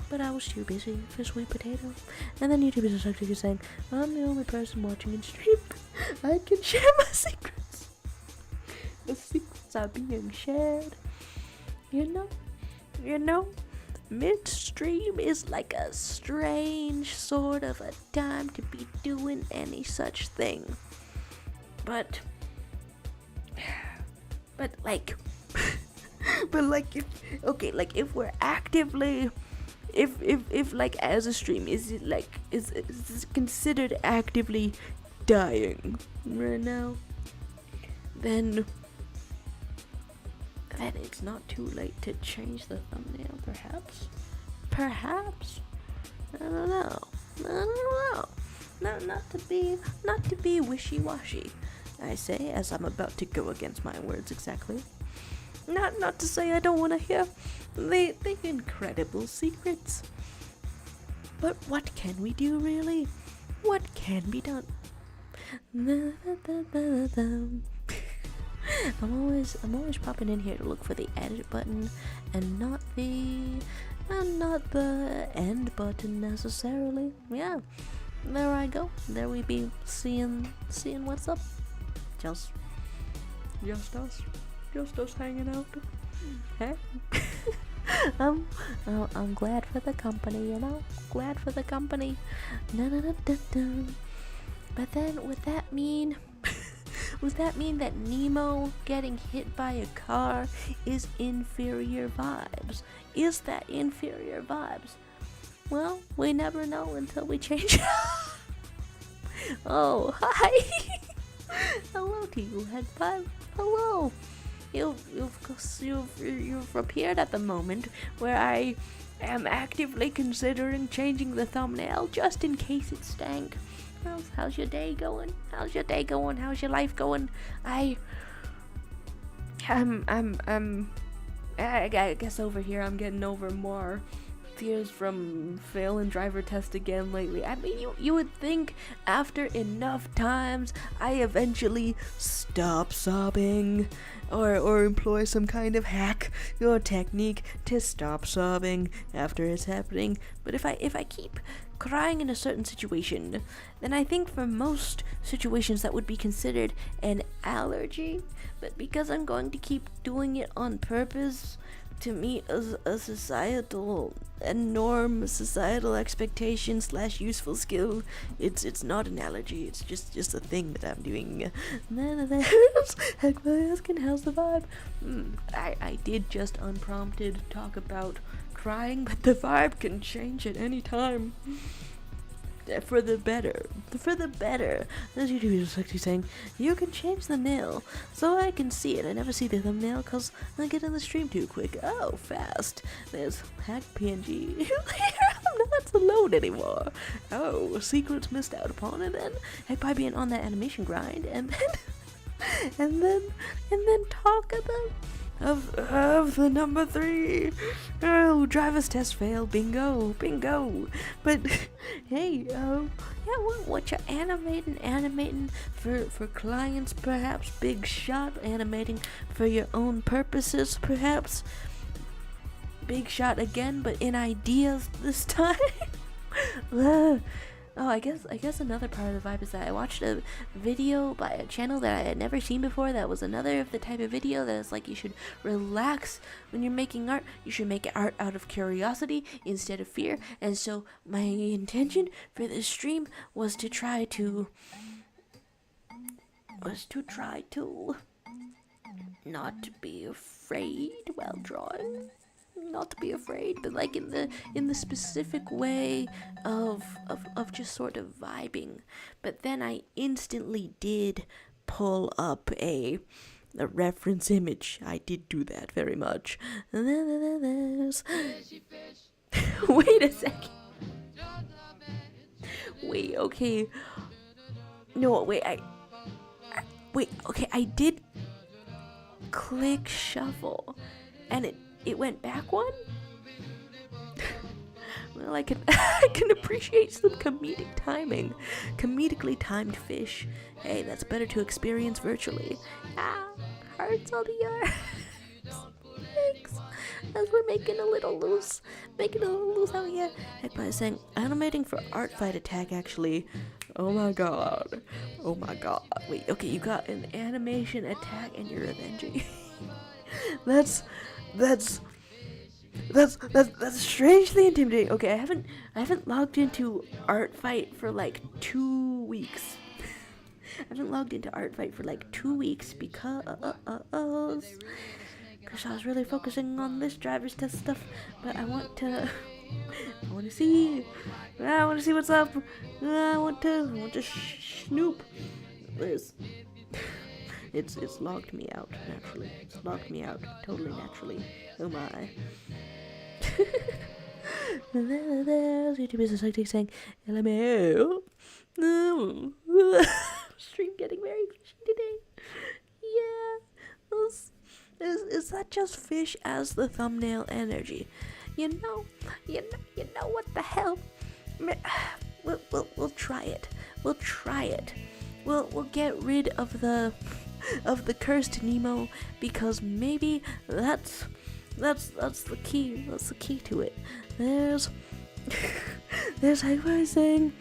But I was too busy for sweet potato. And then YouTube is actually saying, I'm the only person watching in stream. I can share my secrets. The secrets are being shared. You know, midstream is like a strange sort of a time to be doing any such thing. But like, if we're actively, if like as a stream, is it considered actively dying right now? Then it's not too late to change the thumbnail, perhaps. I don't know. No, not to be wishy-washy, I say, as I'm about to go against my words exactly. Not to say I don't want to hear the incredible secrets. But what can we do, really? What can be done? I'm always popping in here to look for the edit button and not the end button necessarily. Yeah, there I go. There we be seeing what's up. Just us hanging out. Hey. I'm glad for the company, glad for the company. But then would that mean that Nemo getting hit by a car is inferior vibes? Is that inferior vibes? Well, we never know until we change it. Oh, hi. Hello to you, Head 5. Hello. You've appeared at the moment where I am actively considering changing the thumbnail just in case it stank. How's your day going? How's your life going? I guess over here I'm getting over more fears from failing driver test again lately. I mean, you would think after enough times I eventually stop sobbing or employ some kind of hack or technique to stop sobbing after it's happening. But if I keep crying in a certain situation, then I think for most situations that would be considered an allergy. But because I'm going to keep doing it on purpose to meet a societal expectation / useful skill, it's not an allergy. It's just a thing that I'm doing. Heck, by asking how's the vibe. I did just unprompted talk about crying, but the vibe can change at any time. for the better, for the better. This YouTube is actually saying, you can change the thumbnail so I can see it. I never see the thumbnail because I get in the stream too quick. Oh, fast. There's hack PNG. I'm not alone anymore. Oh, secrets missed out upon, and then heck by being on that animation grind, and then talk about of the number 3. Oh, driver's test failed. Bingo. But hey, yeah, what you animating for clients, perhaps, big shot, animating for your own purposes, perhaps, big shot again, but in ideas this time. Oh, I guess another part of the vibe is that I watched a video by a channel that I had never seen before. That was another of the type of video that is like, you should relax when you're making art. You should make art out of curiosity instead of fear. And so my intention for this stream was to try to not be afraid while drawing. Not to be afraid, but like in the specific way of just sort of vibing. But then I instantly did pull up a reference image. I did do that very much. And then there's wait a second. Wait, okay. No, wait, wait, okay, I did click shuffle and it went back one? Well, I can appreciate some comedic timing. Comedically timed fish. Hey, that's better to experience virtually. Ah, hearts on the arms. Thanks. As we're making a little loose out here. Heck by saying, animating for art fight attack actually. Oh my god. Wait, okay, you got an animation attack and you're avenging. That's strangely intimidating. Okay, I haven't logged into Art Fight for like 2 weeks. I haven't logged into Art Fight for like 2 weeks because I was really focusing on this driver's test stuff. But I want to see what's up. I want to snoop. It's logged me out naturally. It's logged me out totally naturally. Oh my. There's YouTube is saying LMAO. No. Stream getting very fishy today. Yeah. Is that just fish as the thumbnail energy? You know what the hell? We'll try it. We'll get rid of the cursed Nemo, because maybe that's the key. That's the key to it. There's like I was saying,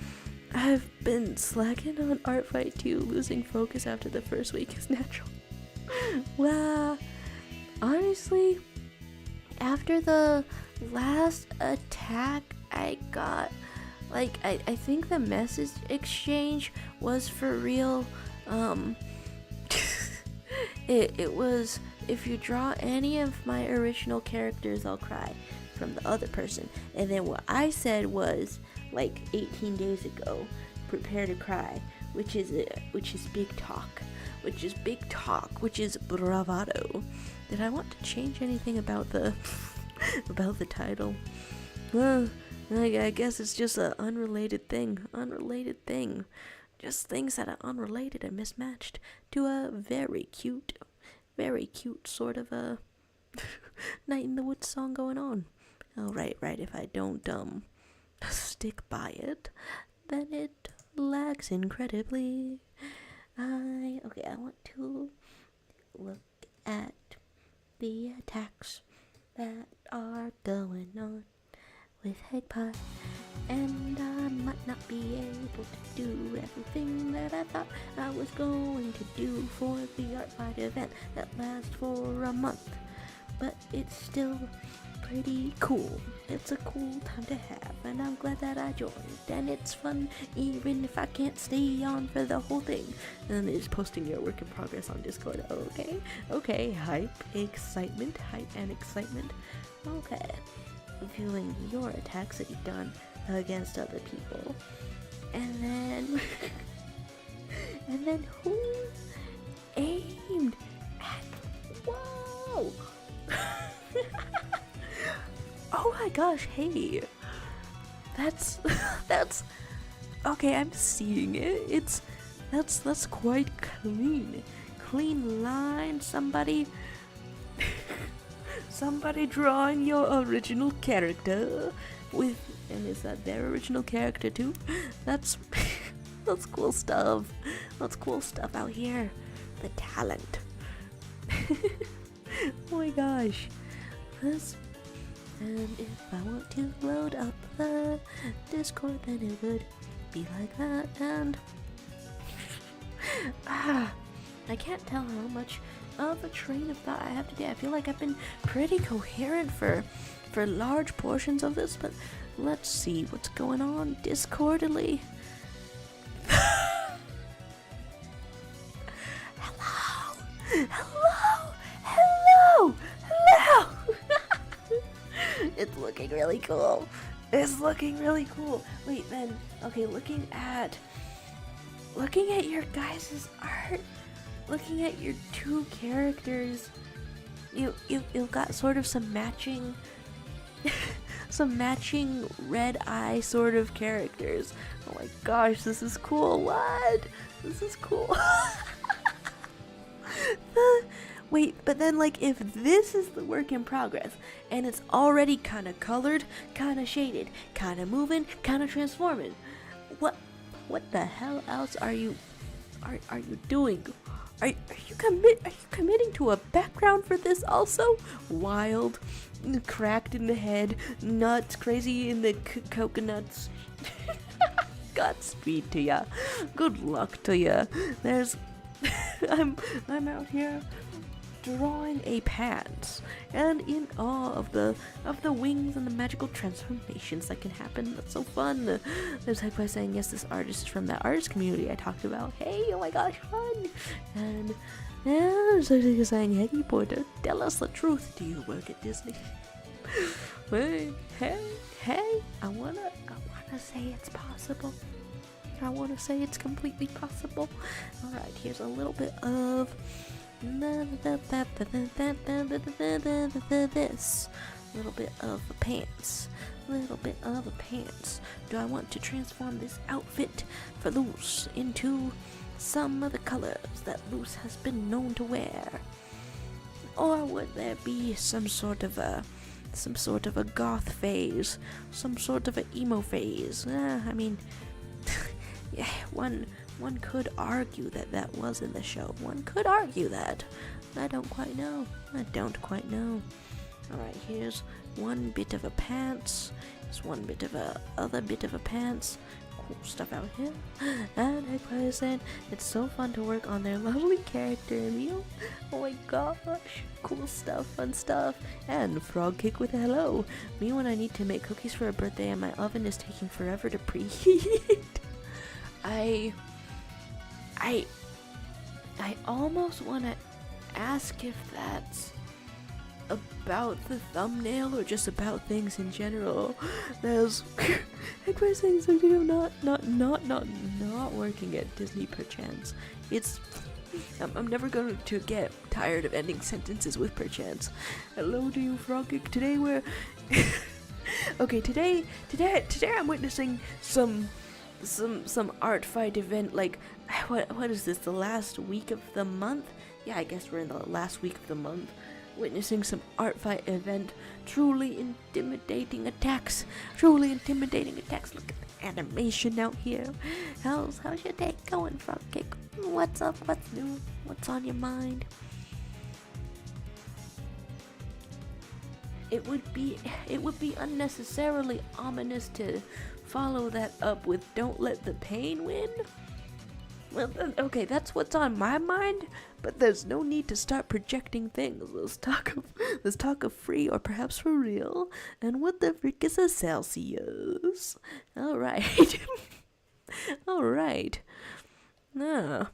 I've been slacking on Art Fight 2. Losing focus after the first week is natural. Wow. Honestly, after the last attack I got, like, I think the message exchange was for real. It was, if you draw any of my original characters, I'll cry, from the other person. And then what I said was, like 18 days ago, prepare to cry, which is big talk, which is bravado. Did I want to change anything about the title? Well, I guess it's just an unrelated thing. Just things that are unrelated and mismatched to a very cute sort of a Night in the Woods song going on. Oh, right, if I don't stick by it, then it lags incredibly. I want to look at the attacks that are going on with Egg Pie, and I might not be able to do everything that I thought I was going to do for the Art Fight event that lasts for a month, but it's still pretty cool. It's a cool time to have, and I'm glad that I joined, and it's fun even if I can't stay on for the whole thing. And it's posting your work in progress on Discord. Okay, hype and excitement. Okay, viewing your attacks that you've done against other people. And then and then who aimed at, whoa. Oh my gosh, hey, that's okay, I'm seeing it. That's quite clean line. Somebody drawing your original character with, and is that their original character too? That's that's cool stuff. That's cool stuff out here. The talent. Oh my gosh. And if I want to load up the Discord, then it would be like that. And I can't tell how much of a train of thought I have today. I feel like I've been pretty coherent for large portions of this, but let's see what's going on Discordily. Hello. It's looking really cool. Wait, then, okay, looking at your guys' art, looking at your two characters, you've got sort of some matching red eye sort of characters. Oh my gosh, this is cool. What? This is cool. Wait, but then, like, if this is the work in progress and it's already kind of colored, kind of shaded, kind of moving, kind of transforming, what the hell else are you doing? Are you committing to a background for this also? Wild, cracked in the head, nuts, crazy in the coconuts. Godspeed to ya. Good luck to ya. There's I'm out here drawing a pants and in awe of the wings and the magical transformations that can happen. That's so fun. There's Hype by saying, yes, this artist is from that artist community I talked about. Hey, oh my gosh, fun. And there's Ahsoka saying, hey, Porter, tell us the truth. Do you work at Disney? Hey, I wanna say it's possible. I want to say it's completely possible. Alright, here's a little bit of this. Little bit of a pants. Do I want to transform this outfit for Luce into some of the colors that Luce has been known to wear? Or would there be some sort of a goth phase, some sort of an emo phase? I mean, yeah, one could argue that was in the show. One could argue that. I don't quite know. Alright, here's one bit of a pants. Here's one bit of a other bit of a pants. Cool stuff out here. And I said it's so fun to work on their lovely character reveal. Oh my gosh. Cool stuff, fun stuff. And frog cake with a hello. Me when I need to make cookies for a birthday and my oven is taking forever to preheat. I almost want to ask if that's about the thumbnail or just about things in general. There's I'm saying something of not working at Disney perchance. I'm never going to get tired of ending sentences with perchance. Hello to you, Froggy. Today we're okay. Today I'm witnessing some art fight event. Like, what is this? The last week of the month? Yeah, I guess we're in the last week of the month. Witnessing some art fight event. Truly intimidating attacks. Look at the animation out here. How's your day going, Frogcake? What's up? What's new? What's on your mind? It would be unnecessarily ominous to follow that up with "Don't let the pain win." Well, okay, that's what's on my mind, but there's no need to start projecting things. Let's talk of free or perhaps for real. And what the frick is a Celsius? Alright. Alright. No,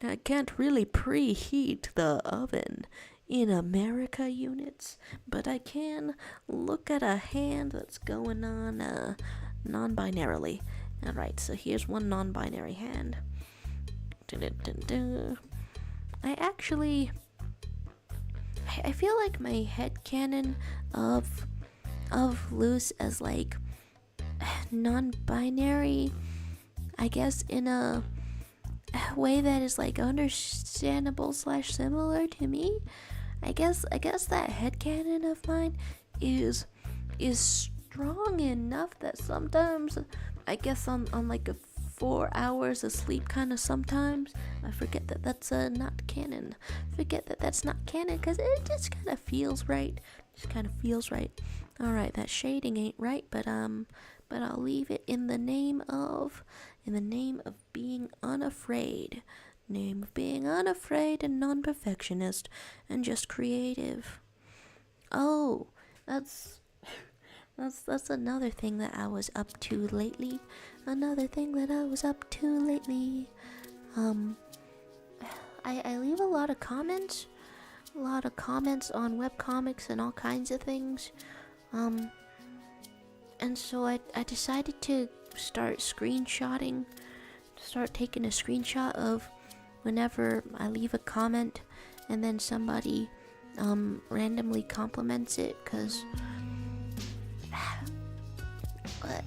I can't really preheat the oven in America units, but I can look at a hand that's going on non-binarily Alright, so here's one non-binary hand. I actually... I feel like my headcanon of Luz as like non-binary, I guess in a way that is like understandable / similar to me. I guess that headcanon of mine is strong enough that sometimes, I guess on like a 4 hours of sleep kind of sometimes, I forget that that's not canon. Forget that that's not canon because it just kind of feels right. Alright, that shading ain't right, but I'll leave it in the name of being unafraid. Name of being unafraid and non-perfectionist and just creative. Oh, that's another thing that I was up to lately. I leave a lot of comments on webcomics and all kinds of things. And so I decided to start taking a screenshot of whenever I leave a comment and then somebody randomly compliments it, because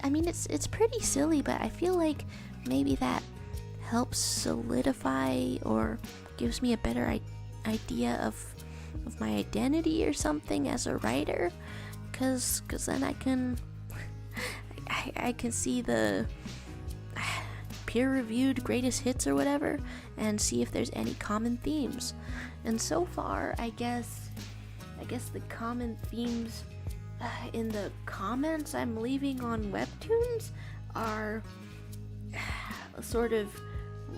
I mean it's pretty silly, but I feel like maybe that helps solidify or gives me a better idea of my identity or something as a writer, cause then I can see the peer-reviewed greatest hits or whatever and see if there's any common themes. And so far, I guess the common themes in the comments I'm leaving on WEBTOONS are sort of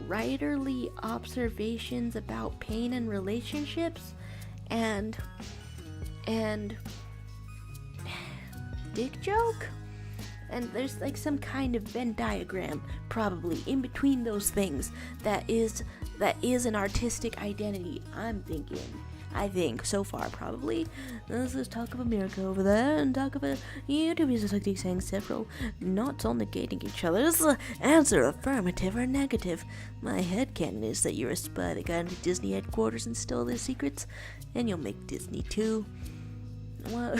writerly observations about pain and relationships and dick joke, and there's like some kind of Venn diagram probably in between those things that is an artistic identity. I think so far probably. Let's just talk of America over there and talk about YouTubers like these saying several not all negating each other's answer affirmative or negative. My headcanon is that you're a spy that got into Disney headquarters and stole their secrets, and you'll make Disney too. What?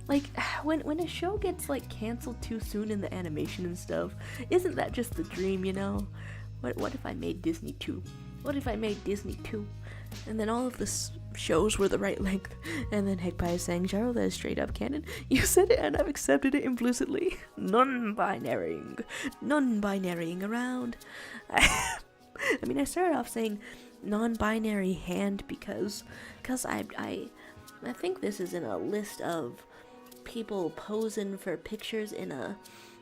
Like, when a show gets like canceled too soon in the animation and stuff, isn't that just the dream, you know? What if I made Disney 2? What if I made Disney 2? And then all of the shows were the right length, and then Hegpie is saying, Jarl, that is straight up canon. You said it and I've accepted it implicitly. Non-binarying around. I mean, I started off saying non-binary hand because I think this is in a list of people posing for pictures in a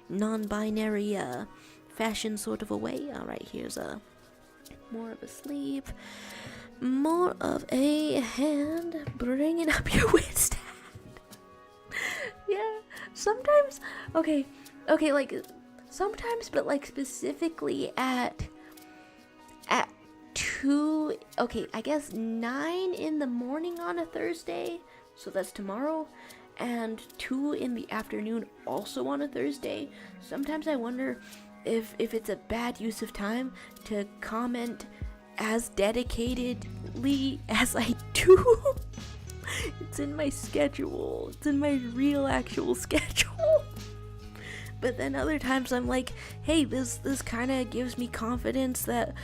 non-binary fashion sort of a way. Alright, here's more of a sleeve, more of a hand, bringing up your wit stand. Yeah, sometimes, okay, like, sometimes, but like specifically at 2, okay, I guess 9 in the morning on a Thursday, so that's tomorrow, and 2 in the afternoon also on a Thursday. Sometimes I wonder if it's a bad use of time to comment as dedicatedly as I do. It's in my schedule. It's in my real actual schedule. But then other times I'm like, hey, this kind of gives me confidence that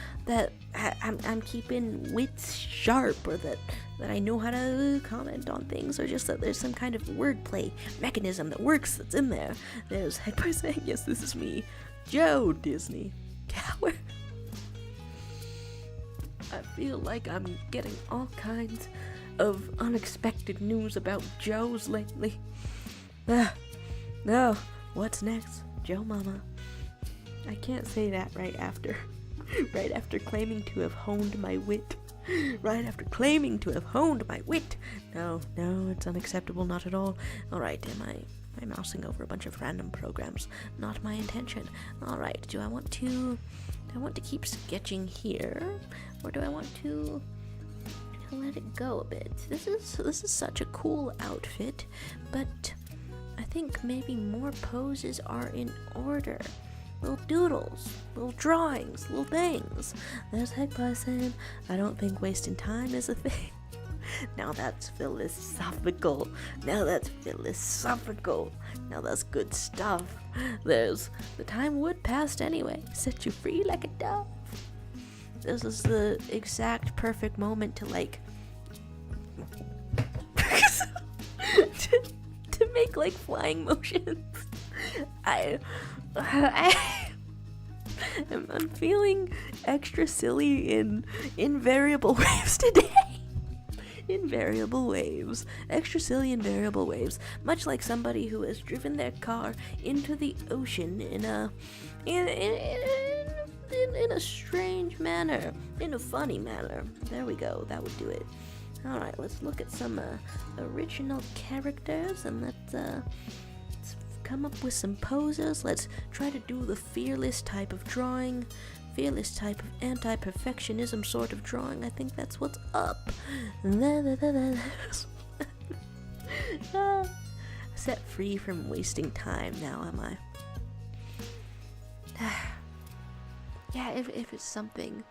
I'm keeping wits sharp, or that I know how to comment on things, or just that there's some kind of wordplay mechanism that works that's in there. There's Hegpie saying, yes, this is me, Joe Disney. Coward. I feel like I'm getting all kinds of unexpected news about Joes lately. No. What's next? Joe Mama. I can't say that right after claiming to have honed my wit. No, it's unacceptable, not at all. Alright, am I mousing over a bunch of random programs? Not my intention. Alright, do I want to keep sketching here? Or do I want to let it go a bit? This is such a cool outfit, but I think maybe more poses are in order. Little doodles, little drawings, little things. There's Hegpie saying, I don't think wasting time is a thing. Now that's philosophical. Now that's good stuff. There's the time would pass anyway. Set you free like a dove. This is the exact perfect moment to like to make like flying motions. I'm feeling extra silly in invariable waves today. Invariable waves. Extra silly invariable waves. Much like somebody who has driven their car into the ocean in a strange manner. In a funny manner. There we go. That would do it. Alright, let's look at some original characters and let's come up with some poses. Let's try to do the fearless type of drawing. Fearless type of anti-perfectionism sort of drawing. I think that's what's up. Set free from wasting time now, am I? Yeah, if it's something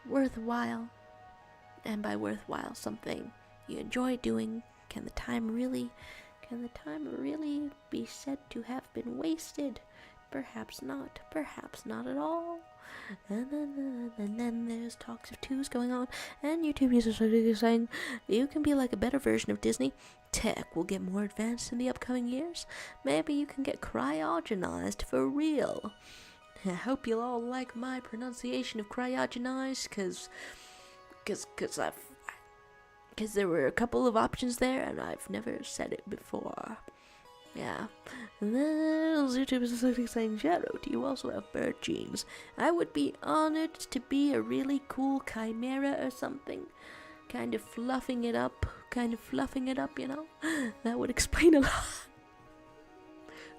worthwhile, and by worthwhile, something you enjoy doing, can the time really be said to have been wasted? Perhaps not at all. And then there's talks of twos going on, and YouTube users are saying you can be like a better version of Disney. Tech will get more advanced in the upcoming years. Maybe you can get cryogenized for real. I hope you'll all like my pronunciation of cryogenized, cause there were a couple of options there, and I've never said it before. Yeah. And then YouTube is saying, Jero, do you also have bird genes? I would be honored to be a really cool chimera or something. Kind of fluffing it up, you know? That would explain a lot.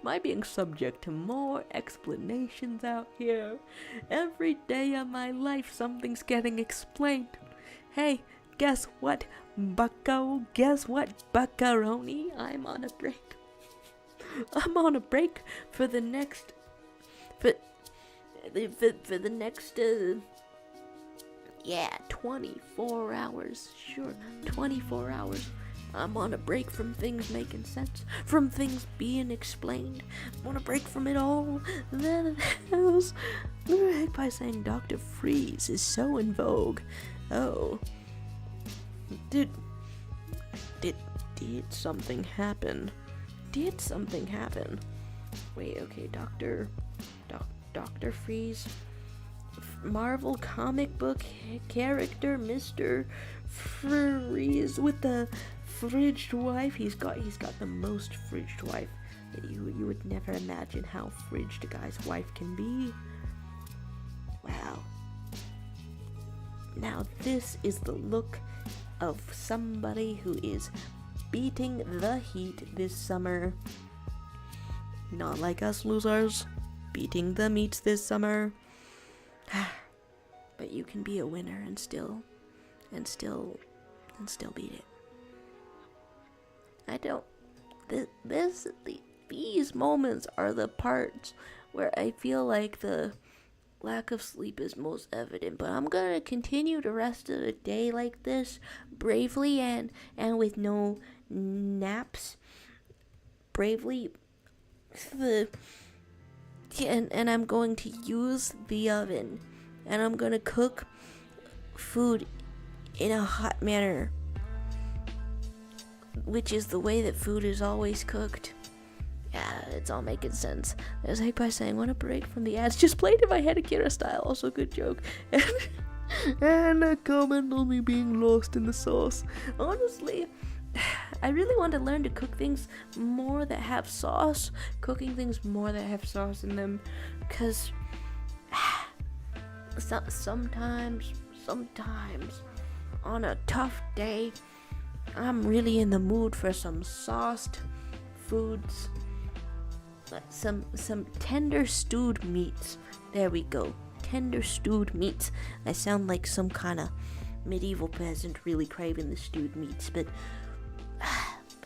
Am I being subject to more explanations out here? Every day of my life, something's getting explained. Hey, guess what, bucko? Guess what, buckaroni? I'm on a break. I'm on a break for the next, for the next, 24 hours. Sure, 24 hours. I'm on a break from things making sense, from things being explained. I want to break from it all. Then heck by saying Dr. Freeze is so in vogue. Oh, did something happen? Did something happen? Wait, okay, Dr. Freeze, Marvel comic book character, Mr. Freeze with the fridged wife. He's got the most fridged wife. You would never imagine how fridged a guy's wife can be. Wow. Now this is the look of somebody who is beating the heat this summer. Not like us losers, beating the meats this summer. But you can be a winner and still beat it. These moments are the parts where I feel like the lack of sleep is most evident, but I'm gonna continue the rest of the day like this, bravely and with no naps, bravely. And I'm going to use the oven, and I'm gonna cook food in a hot manner, which is the way that food is always cooked. Yeah, it's all making sense. There's Hank by saying, want a break from the ads just played in my head Akira style. Also good joke. And a comment on me being lost in the sauce. Honestly, I really want to learn to cook things more that have sauce. Cooking things more that have sauce in them. Because sometimes on a tough day, I'm really in the mood for some sauced foods. Some tender stewed meats. There we go. Tender stewed meats. I sound like some kind of medieval peasant really craving the stewed meats, but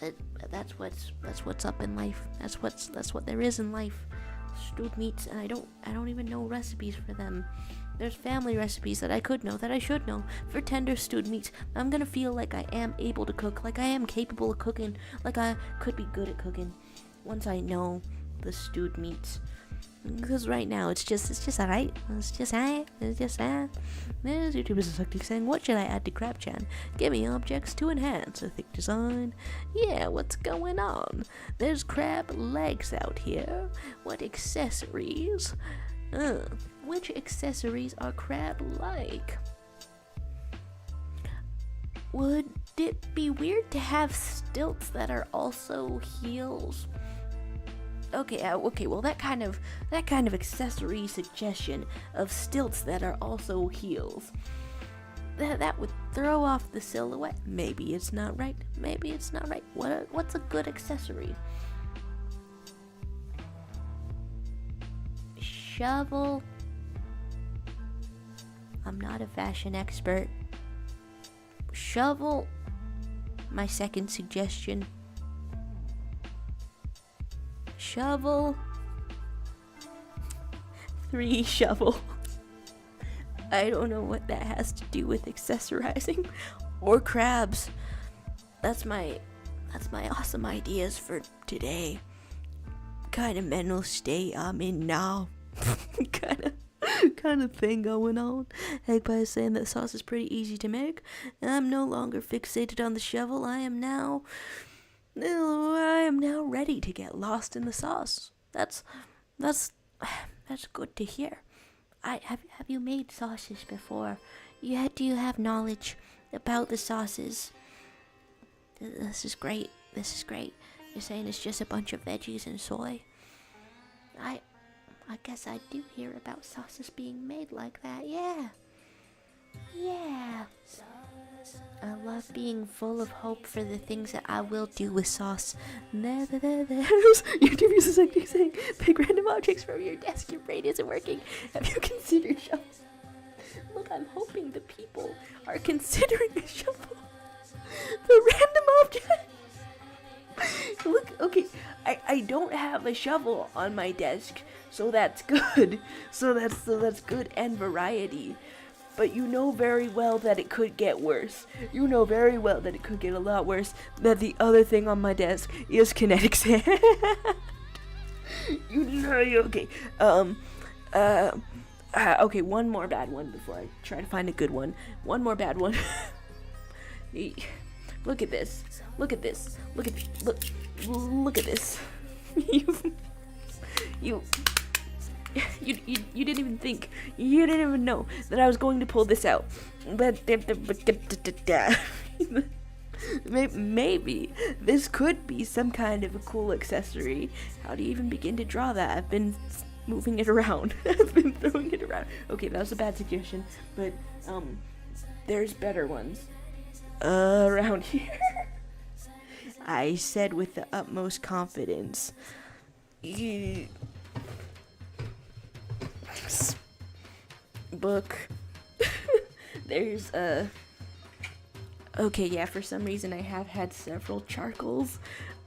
But that's what's up in life. That's what there is in life. Stewed meats, and I don't even know recipes for them. There's family recipes that I could know, that I should know, for tender stewed meats. I'm gonna feel like I am able to cook, like I am capable of cooking, like I could be good at cooking once I know the stewed meats. Because right now it's just alright. There's YouTubers are saying, what should I add to Crab Chan? Give me objects to enhance a thick design. Yeah, what's going on? There's crab legs out here. What accessories? Which accessories are crab-like? Would it be weird to have stilts that are also heels? Okay, well that kind of accessory suggestion of stilts that are also heels, that would throw off the silhouette. Maybe it's not right. What's a good accessory? Shovel. I'm not a fashion expert. Shovel. My second suggestion. Shovel. 3 shovel. I don't know what that has to do with accessorizing or crabs. That's my awesome ideas for today. Kind of mental state I'm in now. kind of thing going on. Egg pie is saying that sauce is pretty easy to make, and I'm no longer fixated on the shovel. I am now ready to get lost in the sauce. That's good to hear. Have you made sauces before? Do you have knowledge about the sauces? This is great. You're saying it's just a bunch of veggies and soy? I guess I do hear about sauces being made like that. Yeah. I love being full of hope for the things that I will do with sauce. There's YouTube users like saying, pick random objects from your desk. Your brain isn't working. Have you considered shovels? Look, I'm hoping the people are considering a shovel. The random object. Look, okay, I don't have a shovel on my desk, so that's good. So that's good and variety. But you know very well that it could get worse. You know very well that it could get a lot worse. That the other thing on my desk is kinetic sand. You know, okay. Okay, one more bad one before I try to find a good one. One more bad one. Look at this. Look at this. Look at this. You didn't even think. You didn't even know that I was going to pull this out. But maybe this could be some kind of a cool accessory. How do you even begin to draw that? I've been moving it around. I've been throwing it around. Okay, that was a bad suggestion, but there's better ones around here. I said with the utmost confidence. Book. There's okay, yeah, for some reason I have had several charcoals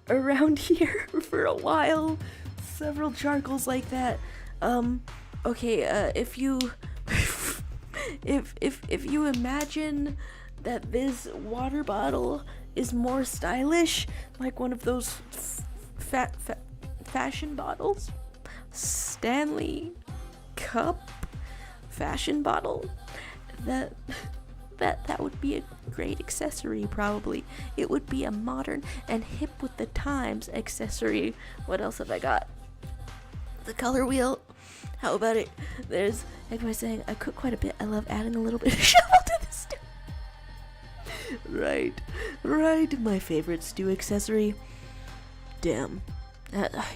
around here for a while. Several charcoals like that. Okay, if you if you imagine that this water bottle is more stylish, like one of those fashion bottles, Stanley Cup fashion bottle, that would be a great accessory. Probably it would be a modern and hip with the times accessory. What else have I got? The color wheel. How about it? There's everybody saying I cook quite a bit. I love adding a little bit of shovel to the stew. Right, my favorite stew accessory. Damn,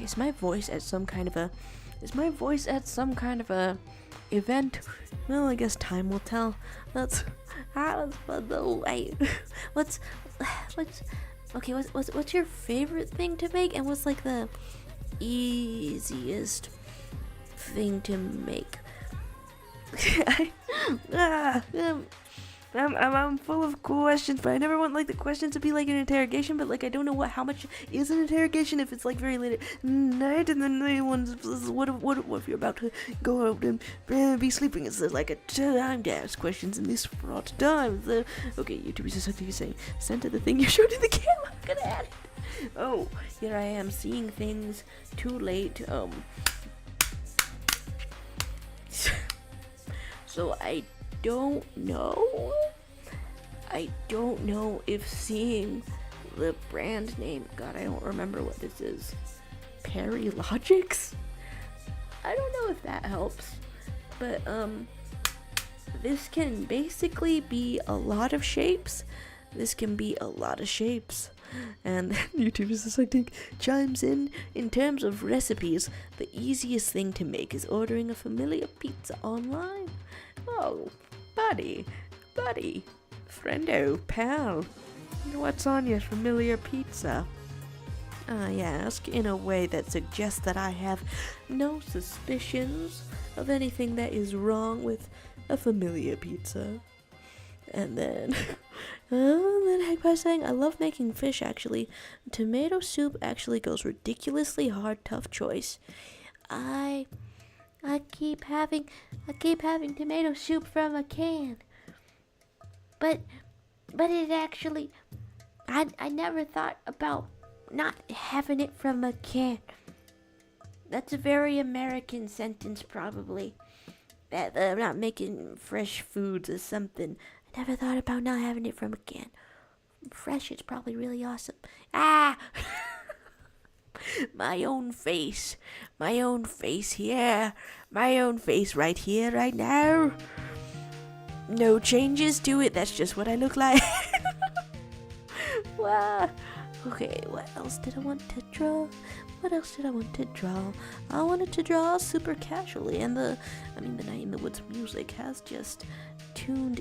is my voice at some kind of a event? Well, I guess time will tell. That's fun though. What's your favorite thing to make, and what's like the easiest thing to make? I'm full of questions, but I never want like the questions to be like an interrogation. But like I don't know how much is an interrogation if it's like very late at night, and then the ones what if you're about to go out and be sleeping? It's like a time to ask questions in this fraught time. Okay, YouTube is something you're saying. Send to the thing you showed in the camera. I'm gonna add it. Oh, here I am seeing things too late. So I don't know if seeing the brand name, God, I don't remember what this is, Perry Logics? I don't know if that helps, but this can basically be a lot of shapes. And YouTube is just like chimes in terms of recipes, the easiest thing to make is ordering a familiar pizza online. Oh, buddy, friendo, pal, what's on your familiar pizza? I ask in a way that suggests that I have no suspicions of anything that is wrong with a familiar pizza. And then, Hagpie saying, I love making fish actually. Tomato soup actually goes ridiculously hard, tough choice. I keep having tomato soup from a can. But it actually, I never thought about not having it from a can. That's a very American sentence, probably. That I'm not making fresh foods or something. I never thought about not having it from a can. Fresh is probably really awesome. Ah! My own face here. My own face right here, right now. No changes to it, that's just what I look like. Wow. Okay, what else did I want to draw? I wanted to draw super casually, and the Night in the Woods music has just tuned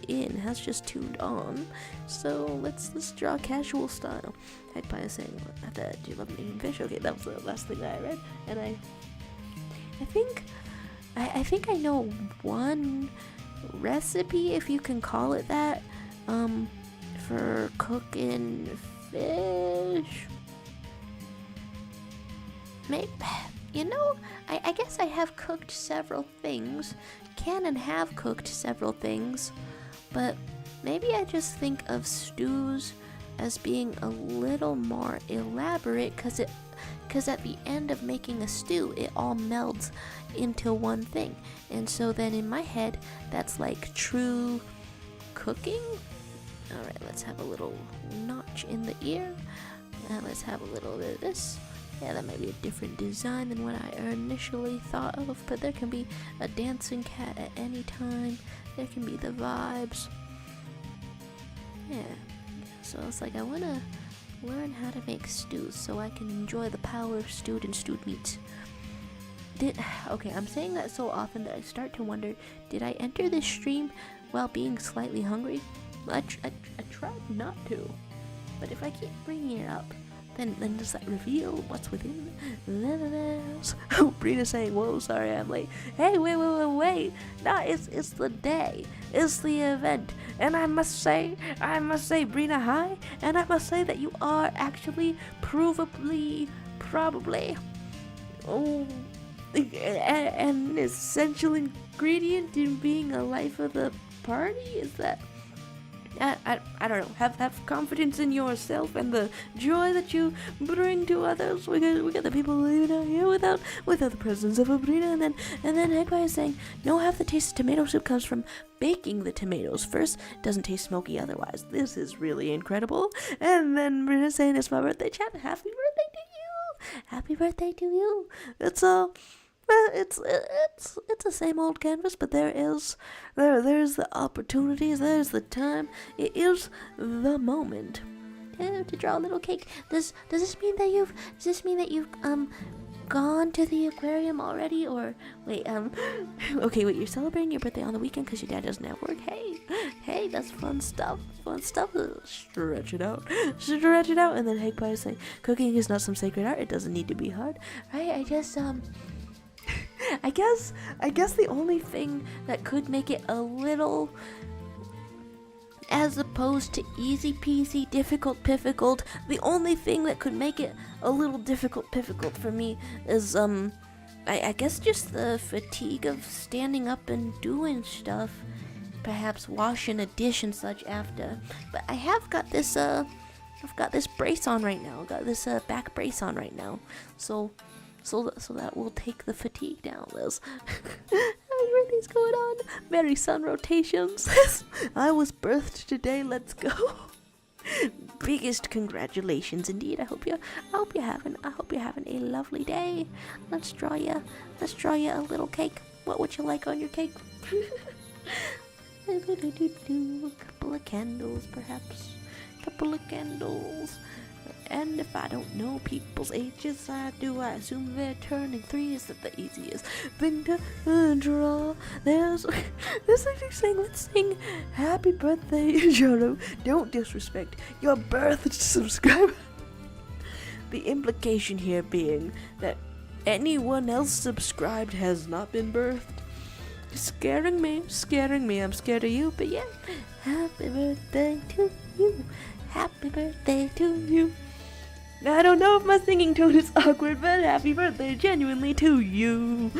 on. So let's draw casual style. Hagpie is saying, do you love making fish? Okay, that was the last thing that I read, and I think I know one recipe, if you can call it that, for cooking fish. Maybe, I guess I have cooked several things, but maybe I just think of stews as being a little more elaborate, because at the end of making a stew, it all melds into one thing, and so then in my head, that's like true cooking. Alright, let's have a little notch in the ear, and let's have a little bit of this. Yeah, that might be a different design than what I initially thought of, but there can be a dancing cat at any time. There can be the vibes. Yeah, so it's like I want to learn how to make stews so I can enjoy the power of stewed and stewed meats. Okay, I'm saying that so often that I start to wonder, did I enter this stream while being slightly hungry? I tried not to, but if I keep bringing it up, then does that reveal what's within this? Oh, Brina's saying, whoa, sorry I'm late. Hey, wait. No, it's the day. It's the event. And I must say, Brina, hi. And I must say that you are actually probably, an essential ingredient in being a life of the party. Is that... I don't know. Have confidence in yourself and the joy that you bring to others. We got the people living out here without the presence of a Brina, and then Hagpie is saying, no, half the taste of tomato soup comes from baking the tomatoes first. Doesn't taste smoky otherwise. This is really incredible. And then Brina's saying, it's my birthday, chat. Happy birthday to you. Happy birthday to you. It's all. Well, it's the same old canvas, but there's the opportunities, there's the time. It is the moment to draw a little cake. Does this mean that you've gone to the aquarium already, or wait, okay, wait, you're celebrating your birthday on the weekend because your dad doesn't have work. Hey, that's fun stuff. Stretch it out. And then Hagpie is saying, cooking is not some sacred art. It doesn't need to be hard, right? I guess the only thing that could make it a little as opposed to easy peasy, difficult difficult. The only thing that could make it a little difficult for me is I guess just the fatigue of standing up and doing stuff. Perhaps washing a dish and such after. But I have got this brace on right now. Got this back brace on right now. So that will take the fatigue down, Liz. Everything's going on. Merry sun rotations. I was birthed today. Let's go. Biggest congratulations indeed. I hope you're having a lovely day. Let's draw you a little cake. What would you like on your cake? A couple of candles, perhaps. Couple of candles. And if I don't know people's ages, I assume they're turning 3. Is that the easiest thing to draw? There's actually saying, let's sing happy birthday, Jono. Don't disrespect your birth subscriber. The implication here being that anyone else subscribed has not been birthed. Scaring me. I'm scared of you, but yeah. Happy birthday to you. Happy birthday to you. I don't know if my singing tone is awkward, but happy birthday genuinely to you.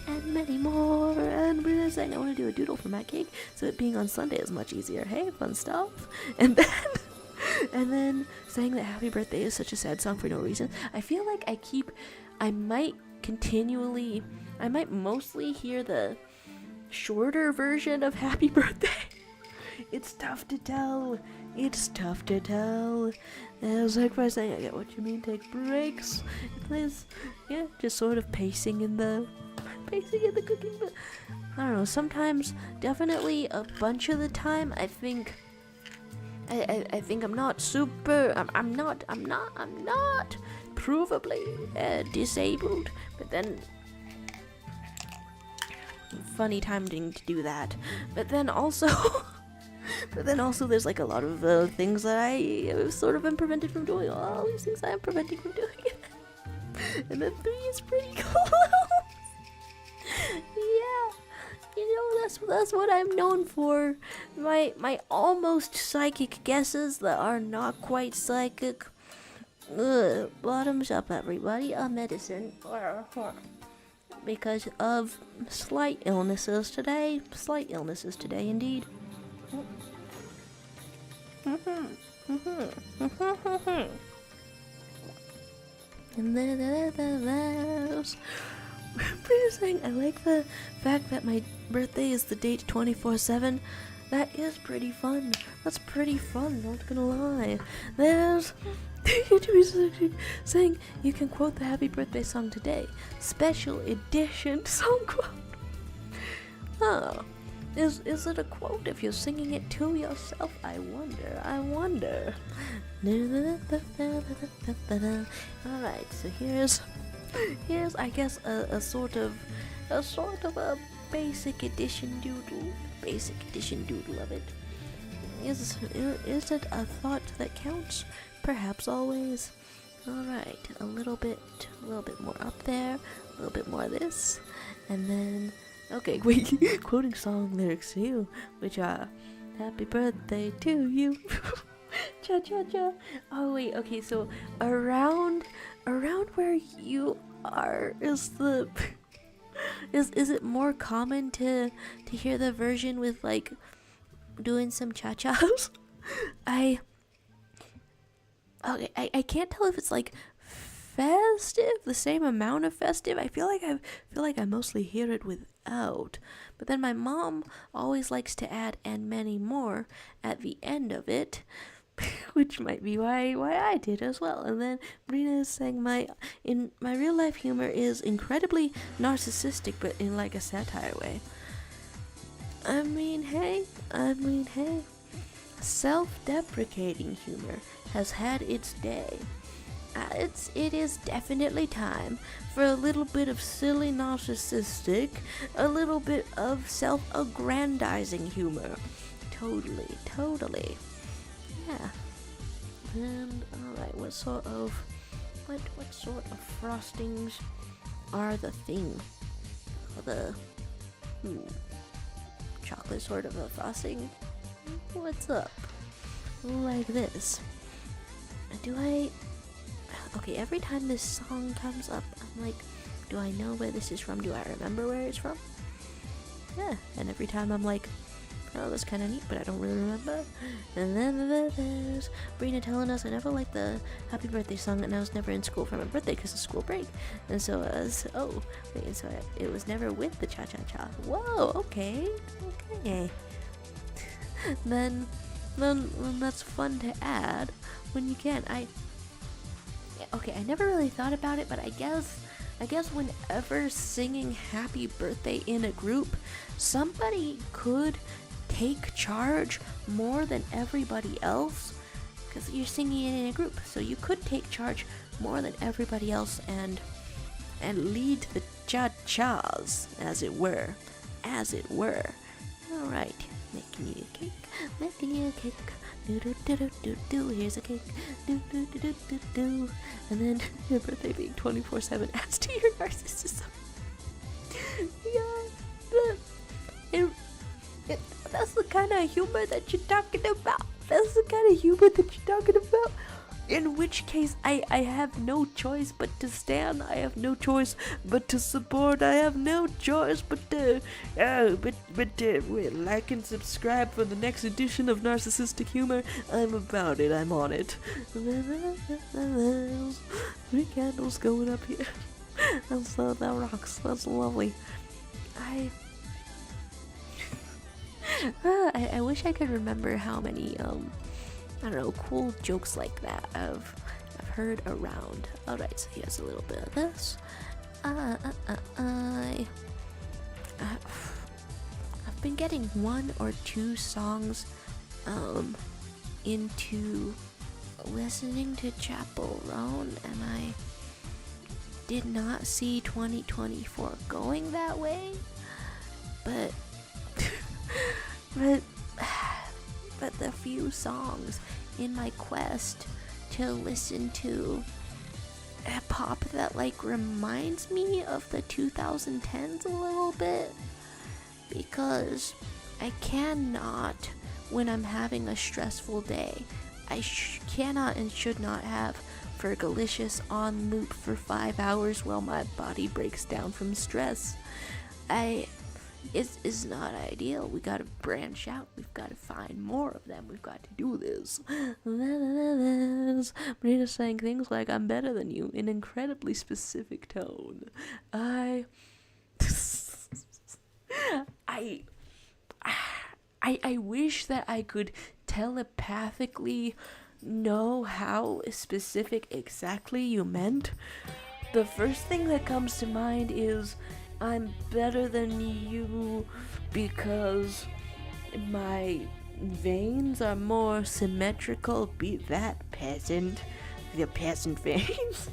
And many more. And we're saying I want to do a doodle for my cake, so it being on Sunday is much easier. Hey, fun stuff. And then saying that happy birthday is such a sad song for no reason. I feel like I might mostly hear the shorter version of happy birthday. It's tough to tell. It's like by saying, I get what you mean, take breaks. It's, yeah, just sort of pacing in the cooking. But I don't know, sometimes, definitely a bunch of the time, I think I'm not provably disabled, but then funny timing to do that. But then also there's like a lot of things that I sort of am prevented from doing. All these things I am preventing from doing. And then 3 is pretty close. Yeah, that's what I'm known for. My almost psychic guesses that are not quite psychic. Bottoms up, everybody. A medicine. Because of slight illnesses today. Slight illnesses today, indeed. And then there's pretty saying I like the fact that my birthday is the date 24/7. That is pretty fun. That's pretty fun, not gonna lie. There's saying you can quote the happy birthday song today. Special edition song quote. Oh. Is it a quote if you're singing it to yourself? I wonder. Alright, so here's I guess a sort of a basic edition doodle of it. Is it a thought that counts? Perhaps always. Alright, a little bit more up there, a little bit more of this, and then okay, wait, quoting song lyrics to you, which are happy birthday to you. Cha cha cha. Oh wait, okay, so around where you are is it more common to hear the version with like doing some cha-chas? I can't tell if it's like festive, the same amount of festive. I feel like I mostly hear it without. But then my mom always likes to add "and many more" at the end of it, which might be why I did as well. And then Brina is saying my real life humor is incredibly narcissistic, but in like a satire way. I mean, hey. Self-deprecating humor has had its day. It is definitely time for a little bit of silly narcissistic, a little bit of self-aggrandizing humor. Totally. Yeah. And alright, what sort of frostings are the thing? The chocolate sort of a frosting? What's up? Like this. Okay, every time this song comes up, I'm like, do I know where this is from? Do I remember where it's from? Yeah, and every time I'm like, oh, that's kind of neat, but I don't really remember. And then there's Brina telling us I never liked the happy birthday song, and I was never in school for my birthday because of school break. And so I was, it was never with the cha-cha-cha. Whoa, okay. then that's fun to add when you can. I never really thought about it, but I guess whenever singing happy birthday in a group, somebody could take charge more than everybody else, because you're singing it in a group, so you could take charge more than everybody else and lead the cha-chas, as it were. Alright, making you a cake, do do do do do do, here's a cake, do do do do do do, and then your birthday being 24/7 adds to your narcissism. Yeah, that's the kind of humor that you're talking about. In which case, I have no choice but to stand. I have no choice but to support. I have no choice but to like and subscribe for the next edition of Narcissistic Humor. I'm about it. I'm on it. 3 candles going up here. That rocks. That's lovely. I wish I could remember how many cool jokes like that I've heard around. Alright, so here's a little bit of this. I've been getting 1 or 2 songs into listening to Chapel Roan, and I did not see 2024 going that way, but the few songs in my quest to listen to a pop that reminds me of the 2010s a little bit, because I cannot, when I'm having a stressful day, I cannot and should not have Fergalicious on loop for 5 hours while my body breaks down from stress. It's not ideal. We gotta branch out. We've gotta find more of them. We've got to do this. Marina's saying things like, I'm better than you, in incredibly specific tone. I wish that I could telepathically know how specific exactly you meant. The first thing that comes to mind is, I'm better than you because my veins are more symmetrical. Beat that, peasant. The peasant veins.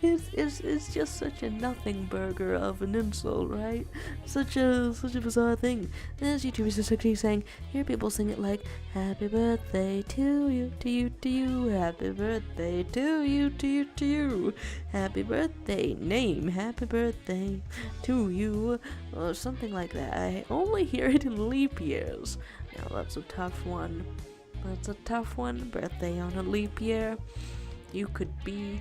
It's just such a nothing burger of an insult, right? Such a bizarre thing. And as YouTubers are actually saying, hear people sing it like, happy birthday to you, happy birthday to you, to you, happy birthday, name, happy birthday to you, or something like that. I only hear it in leap years. Now that's a tough one. Birthday on a leap year. You could be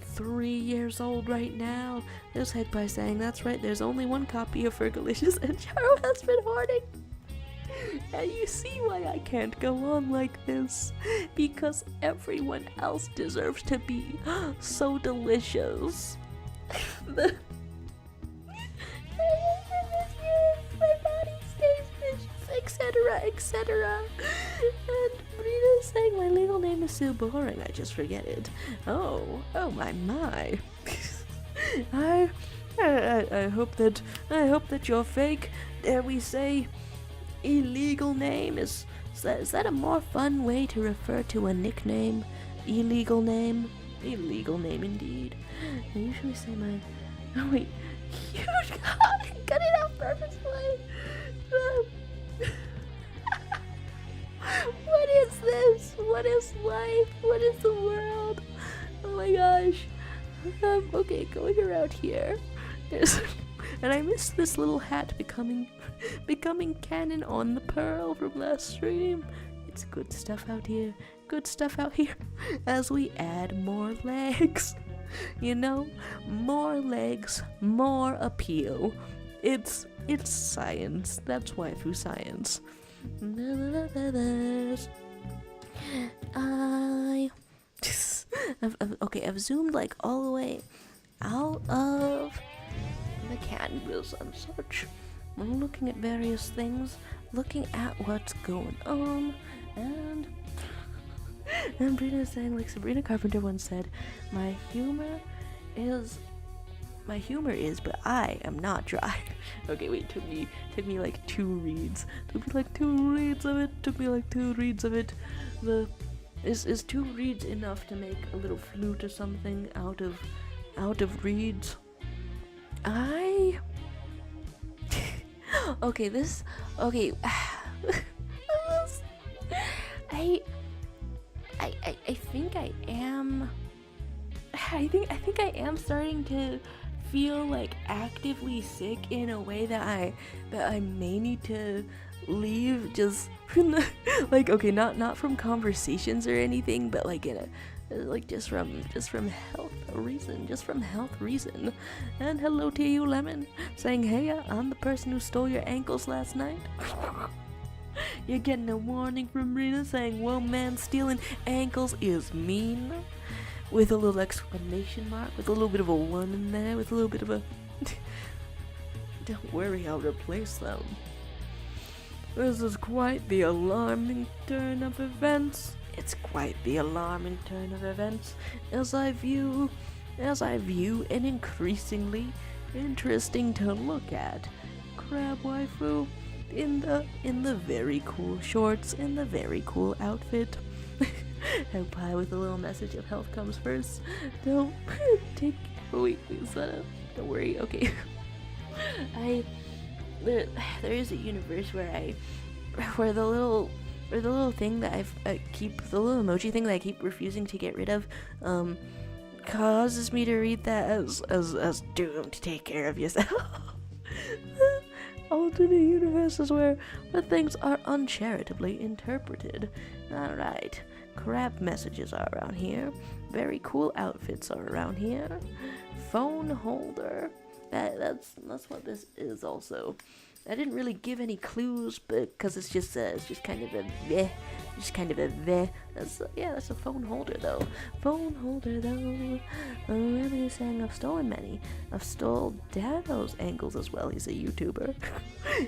3 years old right now. There's Head by saying, that's right, there's only 1 copy of Fergalicious and Charo has been hoarding. And you see why I can't go on like this. Because everyone else deserves to be so delicious. My body stays vicious, etc. And Brina's saying my legal name is so boring, I just forget it. Oh my. I hope that your fake, dare we say, illegal name is that a more fun way to refer to a nickname? Illegal name indeed. I usually say my, oh wait, huge God, cut it out purposely. What is this? What is life? What is the world? Oh my gosh. Okay, going around here. There's and I miss this little hat becoming canon on the Pearl from last stream. It's good stuff out here. Good stuff out here as we add more legs. You know, more legs, more appeal. It's science. That's waifu science. I've zoomed like all the way out of the canvas and such. I'm looking at various things, looking at what's going on, and Brina's saying, like Sabrina Carpenter once said, my humor is, but I am not dry. Okay, wait, took me like 2 reads. Took me like 2 reads of it. Is 2 reads enough to make a little flute or something out of reeds? I think I am starting to feel like actively sick in a way that I may need to leave, just like, okay, not from conversations or anything, but like in a like just from health reason. And hello to you, Lemon, saying, hey, I'm the person who stole your ankles last night. You're getting a warning from Rena saying, well, man, stealing ankles is mean, with a little exclamation mark, with a little bit of a 1 in there, with a little bit of a don't worry, I'll replace them. This is quite the alarming turn of events. It's quite the alarming turn of events as I view an increasingly interesting to look at crab waifu in the very cool shorts, in the very cool outfit. Help high with a little message of health comes first. Don't take wait, is that a don't worry, okay. There is a universe where the little thing that the little emoji thing that I keep refusing to get rid of, causes me to read that as doomed to take care of yourself. Alternate universes where things are uncharitably interpreted. Alright, crap messages are around here. Very cool outfits are around here. Phone holder. That's what this is also. I didn't really give any clues because it's just kind of a meh. That's a phone holder though. Remy is saying I've stolen many. I've stole Tano's ankles as well. He's a YouTuber.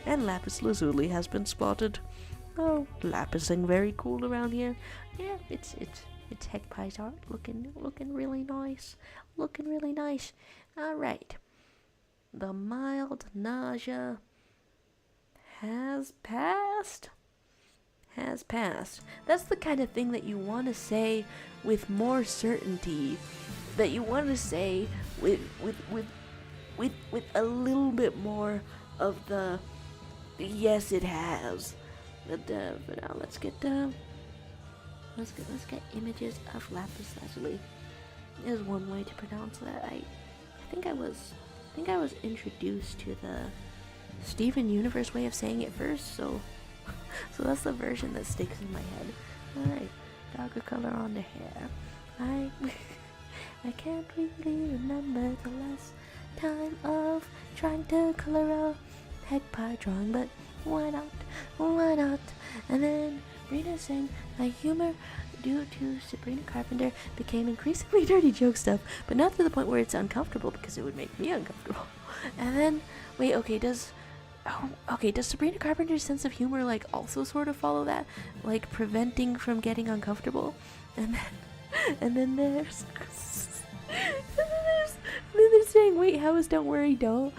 And Lapis Lazuli has been spotted. Oh, Lapising very cool around here. Yeah, it's Heck Pie's art looking really nice. Alright. The mild nausea has passed. That's the kind of thing that you want to say with more certainty. That you want to say with a little bit more of the yes, it has. But now let's get images of Lapis Lazuli. There's one way to pronounce that. I think I was introduced to the Steven Universe way of saying it first, so that's the version that sticks in my head. Alright, darker color on the hair. I can't really remember the last time of trying to color a Heck Pie drawing, but why not? And then Rita saying, my humor due to Sabrina Carpenter became increasingly dirty joke stuff, but not to the point where it's uncomfortable because it would make me uncomfortable. And then, wait, okay, does Sabrina Carpenter's sense of humor like also sort of follow that, like preventing from getting uncomfortable? And then there's they're saying, wait, how is don't worry, don't?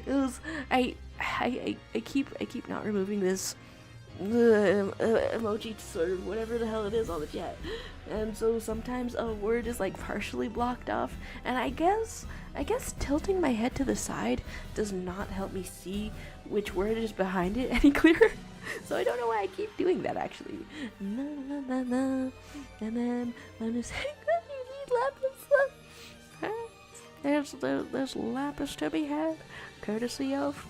It was I keep not removing this emoji sort of whatever the hell it is on the chat, and so sometimes a word is like partially blocked off, and I guess tilting my head to the side does not help me see which word is behind it any clearer. So I don't know why I keep doing that actually. And then I'm just saying, you need lapis. there's lapis to be had, courtesy of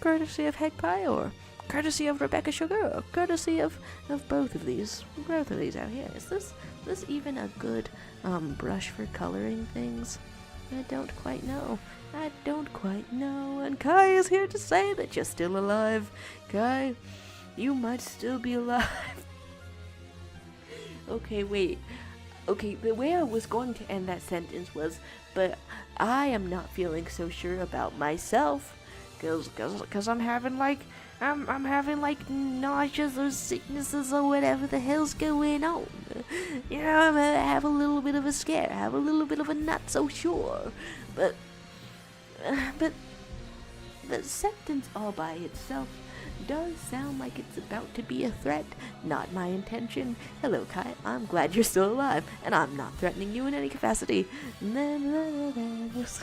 Hegpie, or courtesy of Rebecca Sugar, or courtesy of both of these out here. Is this even a good brush for coloring things? I don't quite know. And Kai is here to say that you're still alive. Kai, you might still be alive. Okay, wait. Okay, the way I was going to end that sentence was, but I am not feeling so sure about myself, cause I'm having like nauseas or sicknesses or whatever the hell's going on. You know, I'm gonna have a little bit of a scare, have a little bit of a not so sure, but the sentence all by itself does sound like it's about to be a threat. Not my intention. Hello, Kai. I'm glad you're still alive, and I'm not threatening you in any capacity. And then there's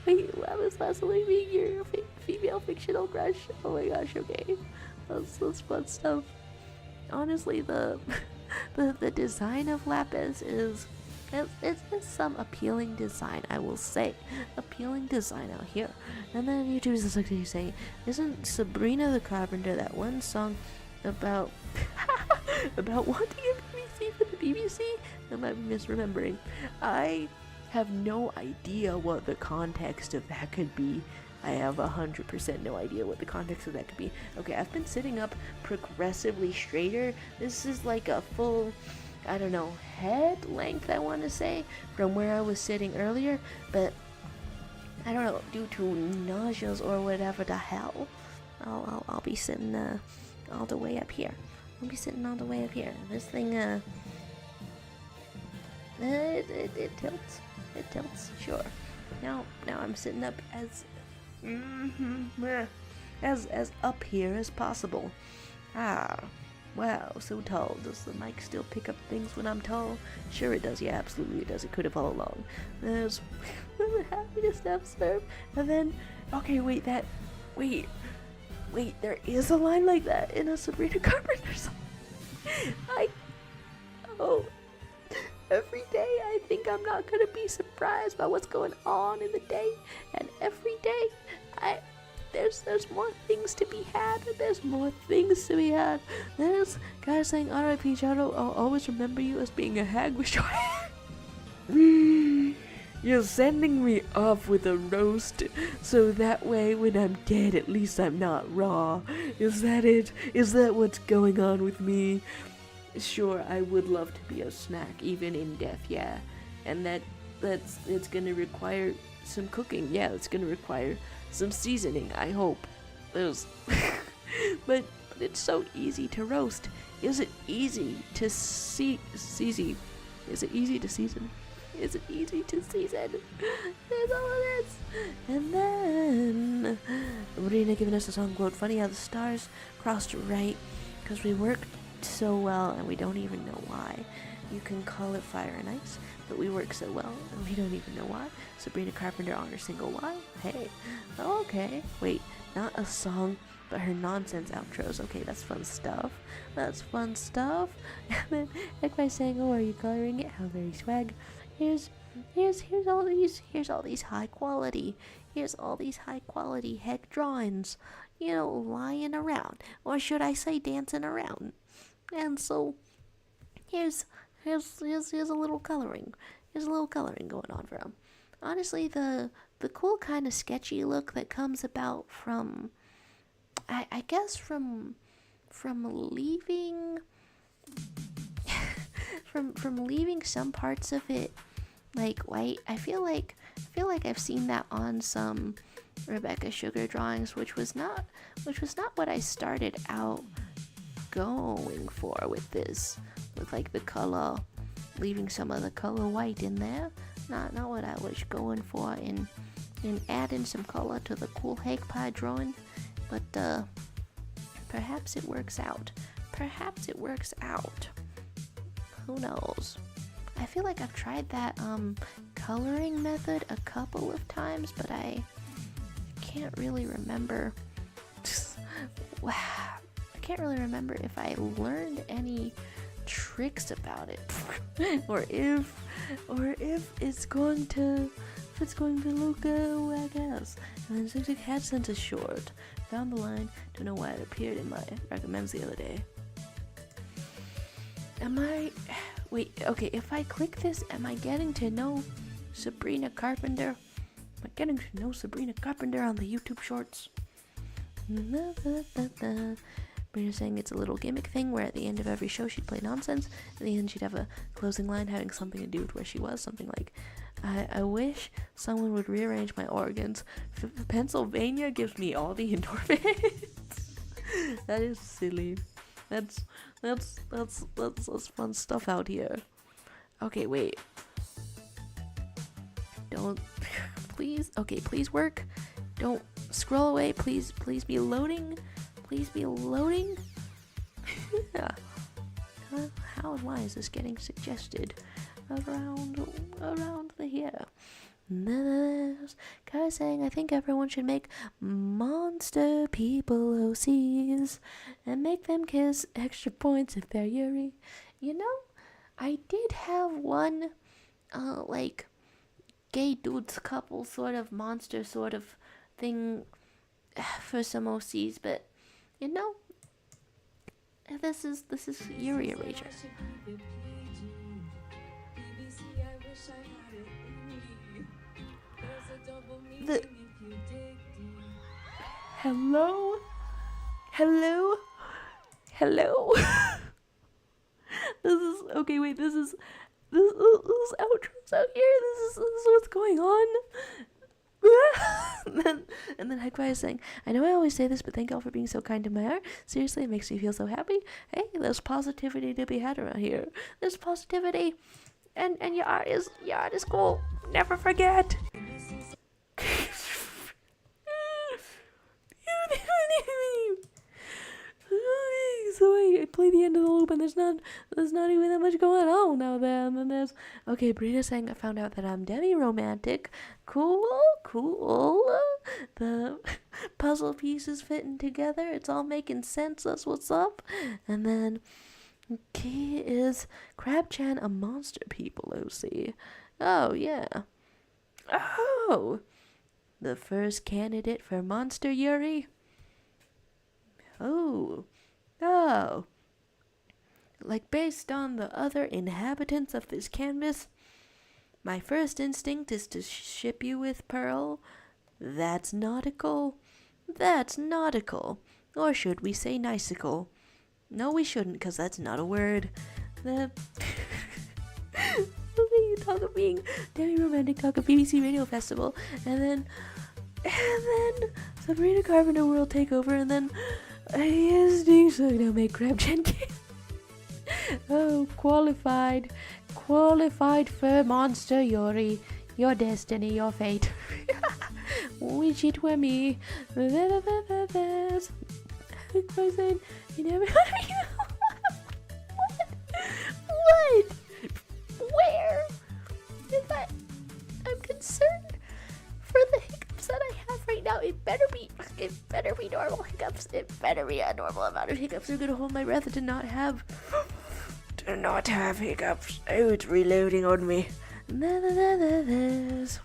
wait, what was Leslie being your female fictional crush? Oh my gosh, okay. That's fun stuff. Honestly, the design of Lapis is some appealing design, I will say. Appealing design out here. And then YouTube is just like you say, isn't Sabrina the Carpenter that one song about about wanting a BBC for the BBC? I might be misremembering. I have no idea what the context of that could be. I have 100% no idea what the context of that could be. Okay, I've been sitting up progressively straighter. This is like a full, I don't know, head length, I want to say, from where I was sitting earlier, but I don't know, due to nauseas or whatever the hell, I'll be sitting all the way up here. I'll be sitting all the way up here. This thing, it tilts. It tilts, sure. Now I'm sitting up as up here as possible. Ah. Wow, so tall. Does the mic still pick up things when I'm tall? Sure it does, yeah, absolutely it does. It could have all along. There's the happiest episode. And then, okay, wait, there is a line like that in a Sabrina Carpenter song. Every day I think I'm not gonna be surprised by what's going on in the day, and every day there's more things to be had. There's guys saying R.I.P. Shadow, I'll always remember you as being a hag with short hair. You're sending me off with a roast, so that way when I'm dead, at least I'm not raw. Is that it? Is that what's going on with me? Sure, I would love to be a snack, even in death, yeah. And it's gonna require some cooking, yeah, it's gonna require some seasoning, I hope. But it's so easy to roast. Is it easy to season? Is it easy to season? Is it easy to season? There's all of this. And then Marina giving us a song quote, funny how the stars crossed right, because we worked so well and we don't even know why. You can call it fire and ice, but we work so well and we don't even know why. Sabrina Carpenter on her single Why? Hey, okay. Wait, not a song, but her nonsense outros. Okay, that's fun stuff. And then Ekbai saying, oh, are you coloring it? How very swag. Here's all these high quality heck drawings, you know, lying around, or should I say dancing around. And so here's a little coloring. There's a little coloring going on for him. Honestly, the cool kind of sketchy look that comes about from, I guess from leaving from leaving some parts of it like white. I feel like I've seen that on some Rebecca Sugar drawings, which was not what I started out going for with this, with like the color, leaving some of the color white in there. Not what I was going for in adding some color to the cool hake pie drawing, but perhaps it works out. Who knows? I feel like I've tried that coloring method a couple of times, but I can't really remember. Wow. I can't really remember if I learned any tricks about it, or if it's going to look whack ass. And then 60 Cat sent a short. Found the line. Don't know why it appeared in my recommends the other day. Wait, okay, if I click this, am I getting to know Sabrina Carpenter? Am I getting to know Sabrina Carpenter on the YouTube shorts? Sabrina saying it's a little gimmick thing where at the end of every show she'd play nonsense. At the end she'd have a closing line having something to do with where she was. Something like, I wish someone would rearrange my organs. Pennsylvania gives me all the endorphins. That is silly. That's fun stuff out here. Okay, wait. Don't, please. Okay, please work. Don't scroll away. Please be loading. Please be loading. Yeah. How and why is this getting suggested around the here? There's guy saying I think everyone should make monster people OCs and make them kiss extra points if they're Yuri. You know, I did have one like gay dudes couple sort of monster sort of thing for some OCs, but you know, this is Yuri Erasure. Hello. This is okay. Wait, this is outros out here. This is what's going on. and then Hekbai is saying, I know I always say this, but thank y'all for being so kind to my art. Seriously, it makes me feel so happy. Hey, there's positivity to be had around here. There's positivity, and your art is cool. Never forget. So I play the end of the loop and there's not even that much going on now there. And then there's, okay, Brita saying I found out that I'm demi-romantic. Cool. The puzzle pieces fitting together. It's all making sense. That's what's up. And then key is Crab-chan a monster people OC. Oh, yeah. Oh. The first candidate for Monster Yuri. Oh. Like based on the other inhabitants of this canvas, my first instinct is to ship you with Pearl. That's nautical. Or should we say nicicle? No, we shouldn't, because that's not a word. Talk of being demi-romantic, talk of BBC Radio Festival, and then Sabrina Carpenter World Takeover, and then ASD so now make Crab-chan game. Oh, qualified for Monster Yuri. Your destiny, your fate. Wish it were me. There's person you never. What? Where? I'm concerned for the hiccups that I have right now. It better be normal hiccups. It better be a normal amount of hiccups. I'm gonna hold my breath to not have hiccups. Oh, it's reloading on me. There's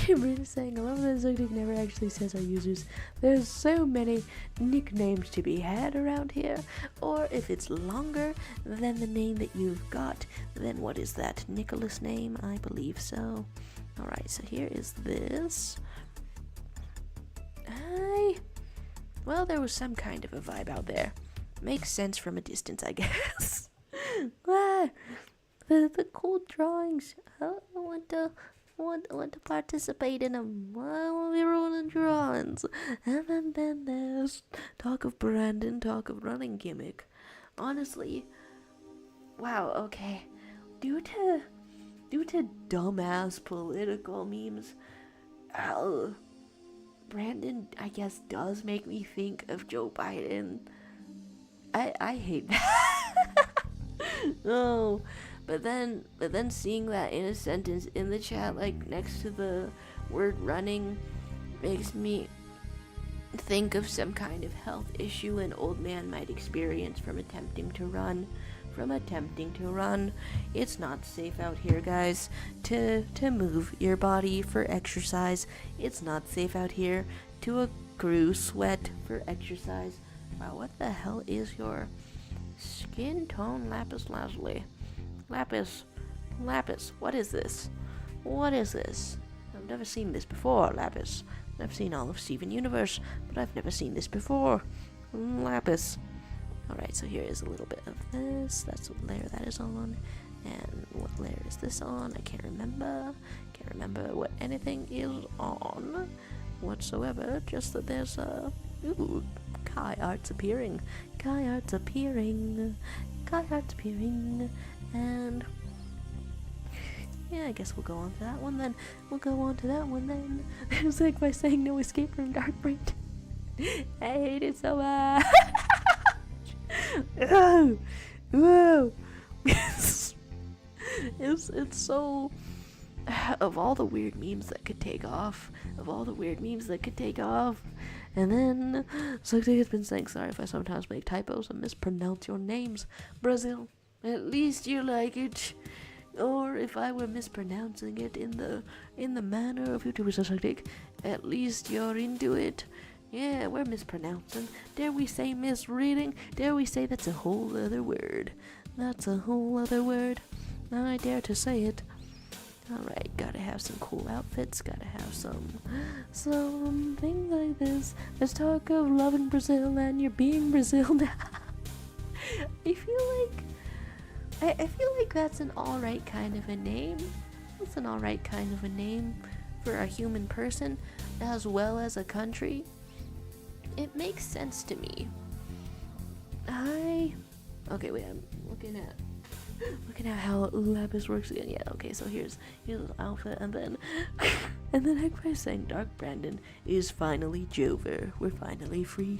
Brita saying, I love that Zodiac never actually says our users. There's so many nicknames to be had around here. Or if it's longer than the name that you've got, then what is that Nicholas name? I believe so. Alright, so here is this. Well, there was some kind of a vibe out there. Makes sense from a distance, I guess. The cool drawings. I want to participate in them. I want to be rolling drawings. And then there's talk of Brandon, talk of running gimmick. Honestly, wow, okay. Due to dumbass political memes, Brandon, I guess, does make me think of Joe Biden. I hate that. Oh, but then seeing that in a sentence in the chat, like next to the word running, makes me think of some kind of health issue an old man might experience from attempting to run from attempting to run. It's not safe out here, guys, to move your body for exercise. It's not safe out here to accrue sweat for exercise. Wow, what the hell is your skin tone lapis lazuli? Lapis, what is this? What is this? I've never seen this before, Lapis. I've seen all of Steven Universe, but I've never seen this before. Lapis. Alright, so here is a little bit of this. That's what layer that is on. And what layer is this on? I can't remember. Can't remember what anything is on whatsoever. Just that there's a... Ooh, Kai art's appearing. Kai art's appearing. Kai art's appearing. And... yeah, I guess we'll go on to that one then. It's like by saying no escape from Dark Brain. I hate it so much. Whoa. It's so... of all the weird memes that could take off. And then, Sukti has been saying, sorry if I sometimes make typos and mispronounce your names, Brazil. At least you like it. Or if I were mispronouncing it in the manner of YouTubers Sukti, at least you're into it. Yeah, we're mispronouncing. Dare we say misreading? Dare we say that's a whole other word? I dare to say it. Alright, gotta have some cool outfits, gotta have some things like this. Let's talk of loving Brazil and you're being Brazil now. I feel like that's an alright kind of a name. That's an alright kind of a name for a human person as well as a country. It makes sense to me. Okay, wait, I'm looking at how Lapis works again. Yeah, okay, so here's his outfit, and then Eggpie saying Dark Brandon is finally Jover. We're finally free.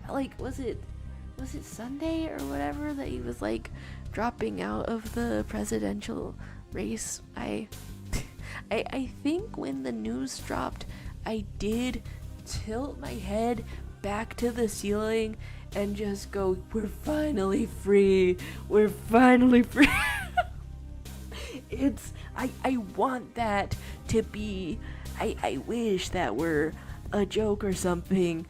Was it Sunday or whatever that he was like dropping out of the presidential race? I think when the news dropped, I did tilt my head back to the ceiling and just go, we're finally free. I want that to be, I wish that were a joke or something.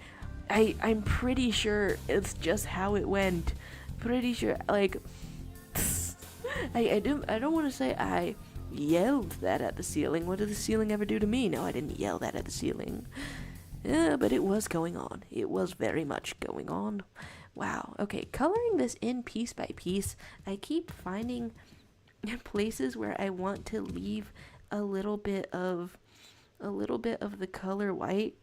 I'm pretty sure it's just how it went. Pretty sure, like, I don't want to say I yelled that at the ceiling. What did the ceiling ever do to me? No, I didn't yell that at the ceiling. Yeah, but it was going on. It was very much going on. Wow. Okay, coloring this in piece by piece, I keep finding places where I want to leave a little bit of the color white.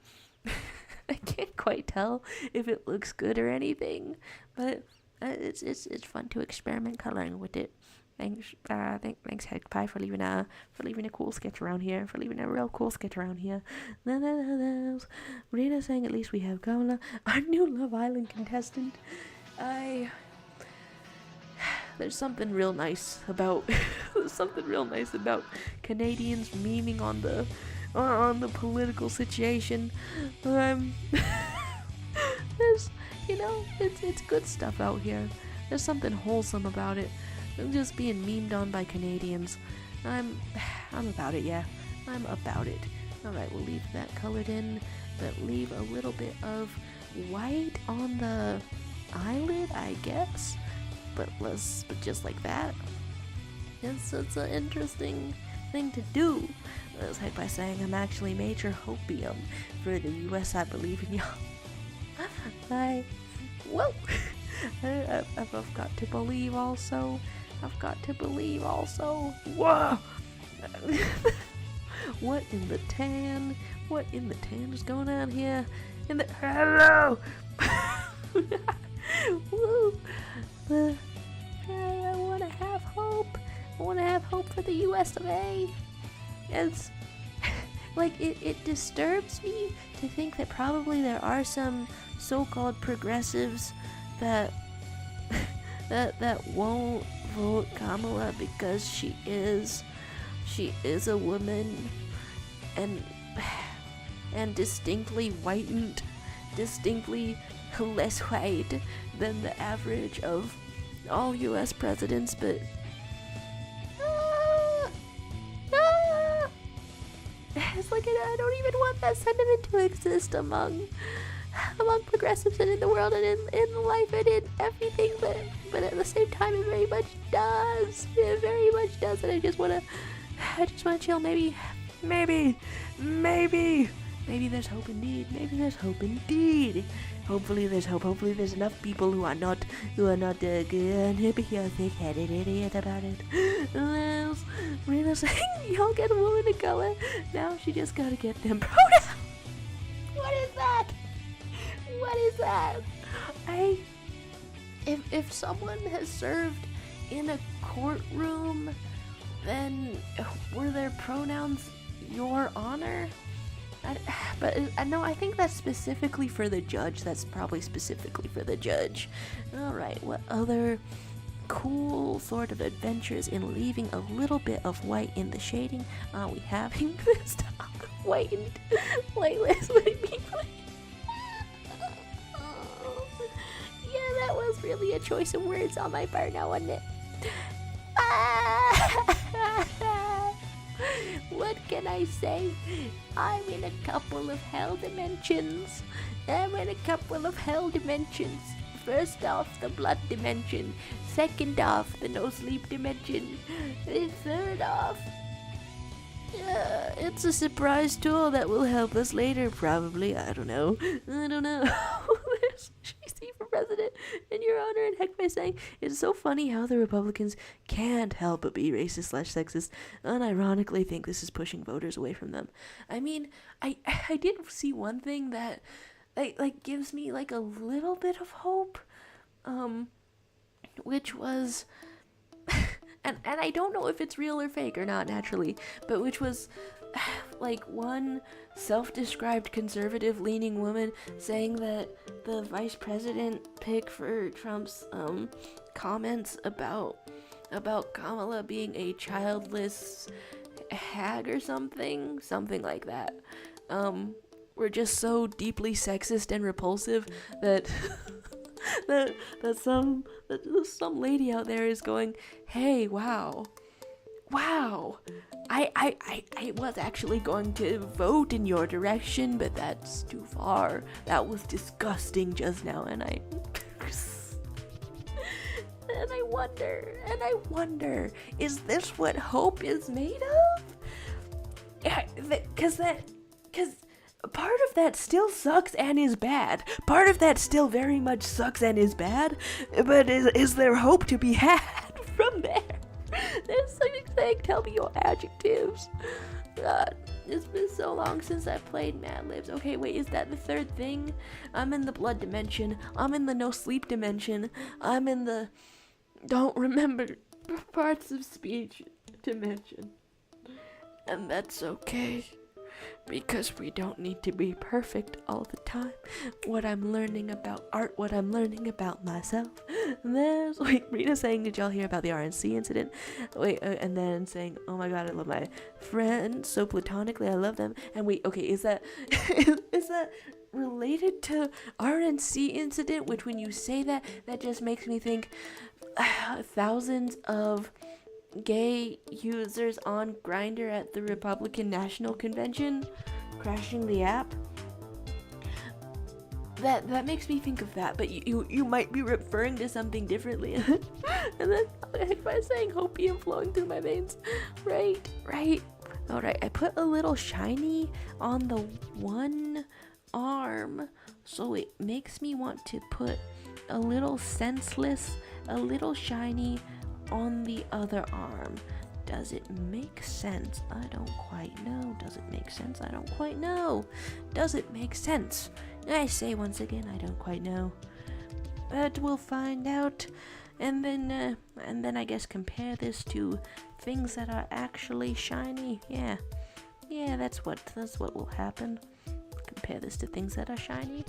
I can't quite tell if it looks good or anything, but it's fun to experiment coloring with it. Thanks, Heckpie, for leaving a cool sketch around here, a real cool sketch around here. Rena saying at least we have Kola, our new Love Island contestant. There's something real nice about Canadians memeing on the political situation. It's good stuff out here. There's something wholesome about it. I'm just being memed on by Canadians. I'm about it, yeah. I'm about it. Alright, we'll leave that colored in, but leave a little bit of white on the eyelid, I guess. But just like that. It's an interesting thing to do. Let's hype by saying I'm actually Major Hopium for the US. I believe in y'all. Whoa! I've got to believe also. Whoa! What in the tan is going on here? Hello! Woo! I want to have hope. I want to have hope for the US of A. It's like it disturbs me to think that probably there are some so-called progressives that won't vote Kamala because she is a woman and distinctly whitened distinctly less white than the average of all US presidents, but it's like I don't even want that sentiment to exist among progressives and in the world and in life and in everything, but at the same time it very much does. It very much does, and I just wanna chill. Maybe there's hope indeed. Maybe there's hope indeed. Hopefully there's hope. Hopefully there's enough people who are not thick-headed idiot about it. Rena saying, y'all get a woman of color. Now she just gotta get them pronouns. What is that? What is that? If someone has served in a courtroom, then were their pronouns your honor? No, I think that's specifically for the judge. That's probably specifically for the judge. Alright, what other cool sort of adventures in leaving a little bit of white in the shading are we having this time? White playlist would it be like? Yeah, that was really a choice of words on my part now, wasn't it? What can I say? I'm in a couple of hell dimensions. First off, the blood dimension. Second off, the no sleep dimension. And third off, it's a surprise tool that will help us later, probably. I don't know. She's for president, and Your Honor, and heck by saying, it's so funny how the Republicans can't help but be racist/sexist, and ironically think this is pushing voters away from them. I mean, I did see one thing that like gives me like a little bit of hope, which was and I don't know if it's real or fake or not naturally, but which was like one self-described conservative-leaning woman saying that the vice president pick for Trump's comments about Kamala being a childless hag or something like that, were just so deeply sexist and repulsive that that some lady out there is going, hey, wow, I was actually going to vote in your direction, but that's too far. That was disgusting just now, and I wonder, is this what hope is made of? Yeah, because part of that still sucks and is bad. Part of that still very much sucks and is bad, but is there hope to be had from there? There's something saying, tell me your adjectives. God, it's been so long since I played Mad Libs. Okay, wait, is that the third thing? I'm in the blood dimension. I'm in the no sleep dimension. I'm in the don't remember parts of speech dimension. And that's okay, because we don't need to be perfect all the time. What I'm learning about art, what I'm learning about myself. Wait, Rita saying, did y'all hear about the RNC incident? Wait, and then saying, oh my god, I love my friends so platonically, I love them. And wait, okay, is that is that related to RNC incident? Which when you say that just makes me think thousands of gay users on Grindr at the Republican National Convention crashing the app. That makes me think of that, but you might be referring to something differently. And then by saying hopium flowing through my veins. Right. Alright, I put a little shiny on the one arm, so it makes me want to put a little senseless, a little shiny on the other arm. Does it make sense? I don't quite know. Does it make sense? I don't quite know. Does it make sense? I say once again, I don't quite know. But we'll find out. And then I guess compare this to things that are actually shiny. Yeah, that's what will happen. Compare this to things that are shiny.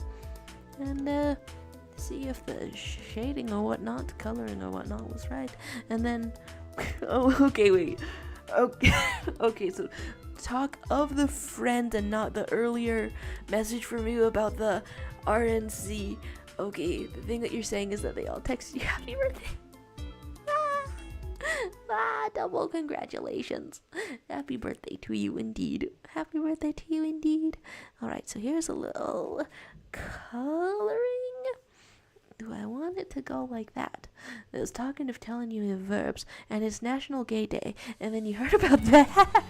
And see if the shading or whatnot, coloring or whatnot was right. And then okay, so talk of the friend and not the earlier message from you about the RNC. Okay, the thing that you're saying is that they all texted you happy birthday. Double congratulations. Happy birthday to you indeed. Happy birthday to you indeed. Alright, so here's a little coloring. Do I want it to go like that? I was talking of telling you the verbs, and it's National Gay Day, and then you heard about that.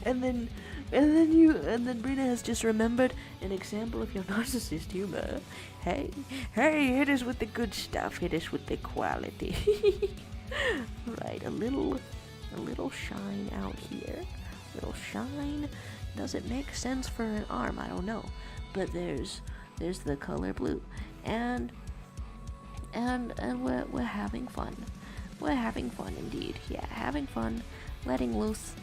and then Brina has just remembered an example of your narcissist humor. Hey, hit us with the good stuff. Hit us with the quality. Right, a little shine out here. Little shine. Does it make sense for an arm? I don't know, but there's the color blue, and we're having fun. We're having fun indeed. Yeah, having fun, letting loose.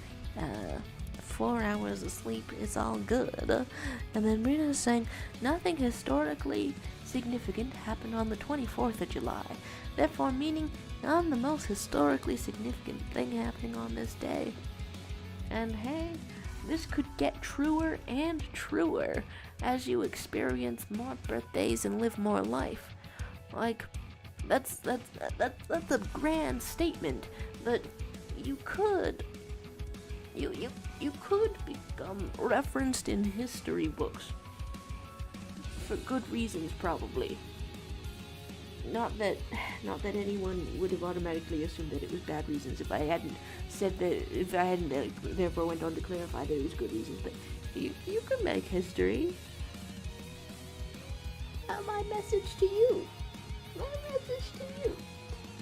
4 hours of sleep is all good. And then Rita is saying, nothing historically significant happened on the 24th of July. Therefore, meaning I'm the most historically significant thing happening on this day. And hey, this could get truer and truer as you experience more birthdays and live more life. Like, that's a grand statement that you could become referenced in history books for good reasons, probably. Not that anyone would have automatically assumed that it was bad reasons if I hadn't said that, if I hadn't therefore went on to clarify that it was good reasons, but you can make history. My message to you.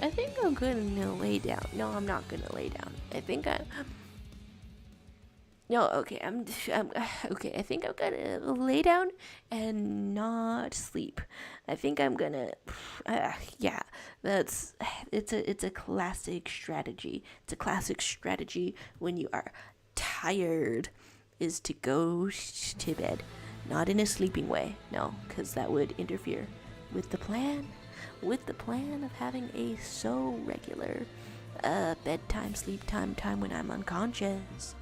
I think I'm gonna lay down. No, I'm not gonna lay down. I think no, okay, okay, I think I'm gonna lay down and not sleep. I think I'm gonna, yeah, it's a classic strategy. It's a classic strategy when you are tired, is to go to bed. Not in a sleeping way, no, because that would interfere with the plan of having a so regular bedtime, sleep time when I'm unconscious.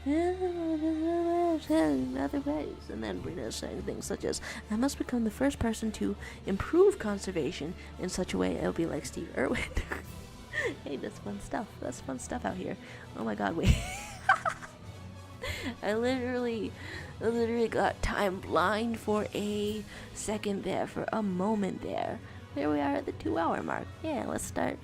Other ways. And then Brina is saying things such as, I must become the first person to improve conservation in such a way it'll be like Steve Irwin. Hey, that's fun stuff out here. Oh my god, wait. I literally got time blind for a second there, for a moment there. Here we are at the 2-hour mark. Yeah, let's start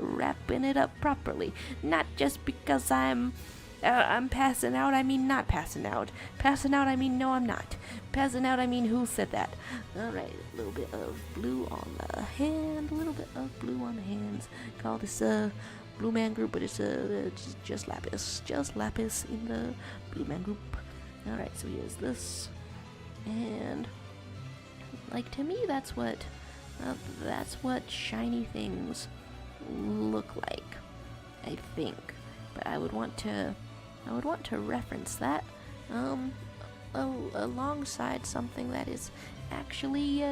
wrapping it up properly. Not just because I'm passing out, I mean not passing out. Passing out, I mean no, I'm not. Passing out, I mean who said that? Alright, a little bit of blue on the hand, a little bit of blue on the hands. Call this Blue Man Group, but it's just lapis. Just lapis in the Blue Man Group. Alright, so here's this. And, like, to me, that's what shiny things look like, I think. But I would want to reference that alongside something that is actually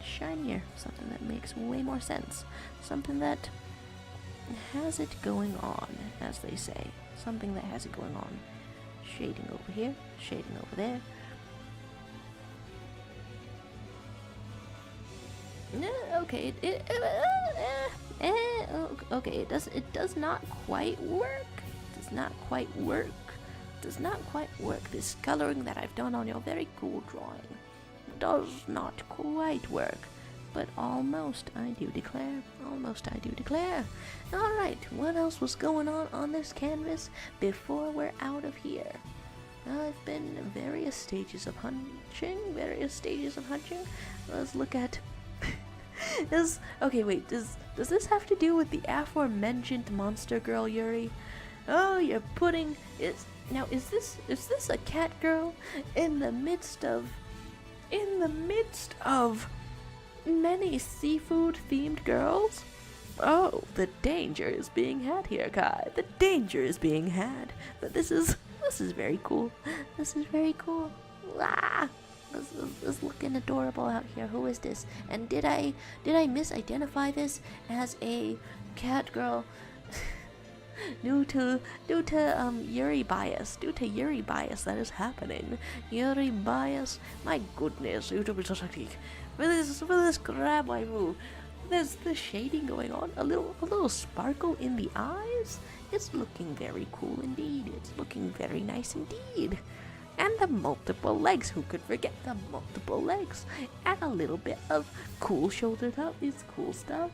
shinier, something that makes way more sense, something that has it going on, as they say, something that has it going on. Shading over here, shading over there. Okay, okay, it does not quite work. Does not quite work. This coloring that I've done on your very cool drawing does not quite work. But almost, I do declare. Alright, what else was going on this canvas before we're out of here? I've been in various stages of hunching. Let's look at... Okay, wait, does this have to do with the aforementioned monster girl, Yuri? Oh, you're putting... Is this a cat girl in the midst of many seafood-themed girls? Oh, the danger is being had here, Kai. The danger is being had. But this is very cool. Ah! This is looking adorable out here. Who is this? And did I misidentify this as a cat girl? due to Yuri bias, that is happening. Yuri bias. My goodness, YouTube is such a geek. For this grab waifu, there's the shading going on, a little sparkle in the eyes. It's looking very cool indeed. It's looking very nice indeed. And the multiple legs, who could forget the multiple legs? And a little bit of cool shoulder up is cool stuff.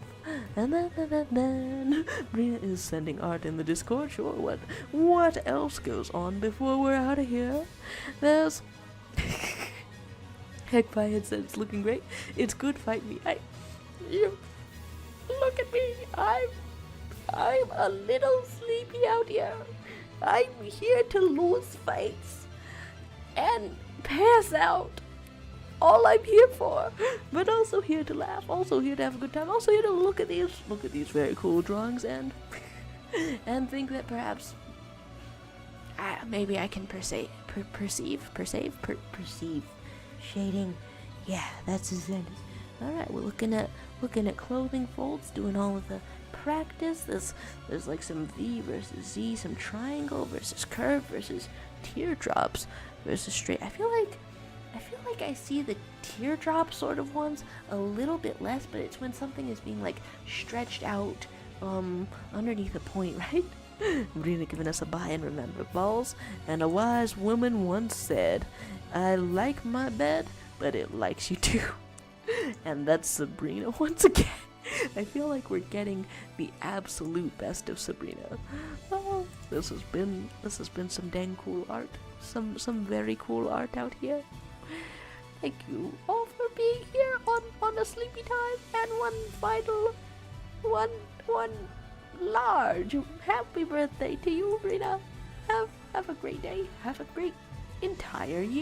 And then Brina is sending art in the Discord. Sure, what else goes on before we're out of here? There's Heckpie had said it's looking great. It's good, fight me. You look at me. I'm a little sleepy out here. I'm here to lose fights and pass out. All I'm here for. But also here to laugh. Also here to have a good time. Also here to look at these very cool drawings and think that perhaps maybe I can perceive shading. Yeah, that's his end. Alright, we're looking at clothing folds, doing all of the practice. There's like some V versus Z, some triangle versus curve versus teardrops versus straight. I feel like I see the teardrop sort of ones a little bit less, but it's when something is being like stretched out underneath a point, right? Brina giving us a buy and remember balls. And a wise woman once said, I like my bed, but it likes you too. And that's Sabrina once again. I feel like we're getting the absolute best of Sabrina. Oh, this has been some dang cool art. Some very cool art out here. Thank you all for being here on a sleepy time, and one large happy birthday to you, Rita. Have a great day. Have a great entire year.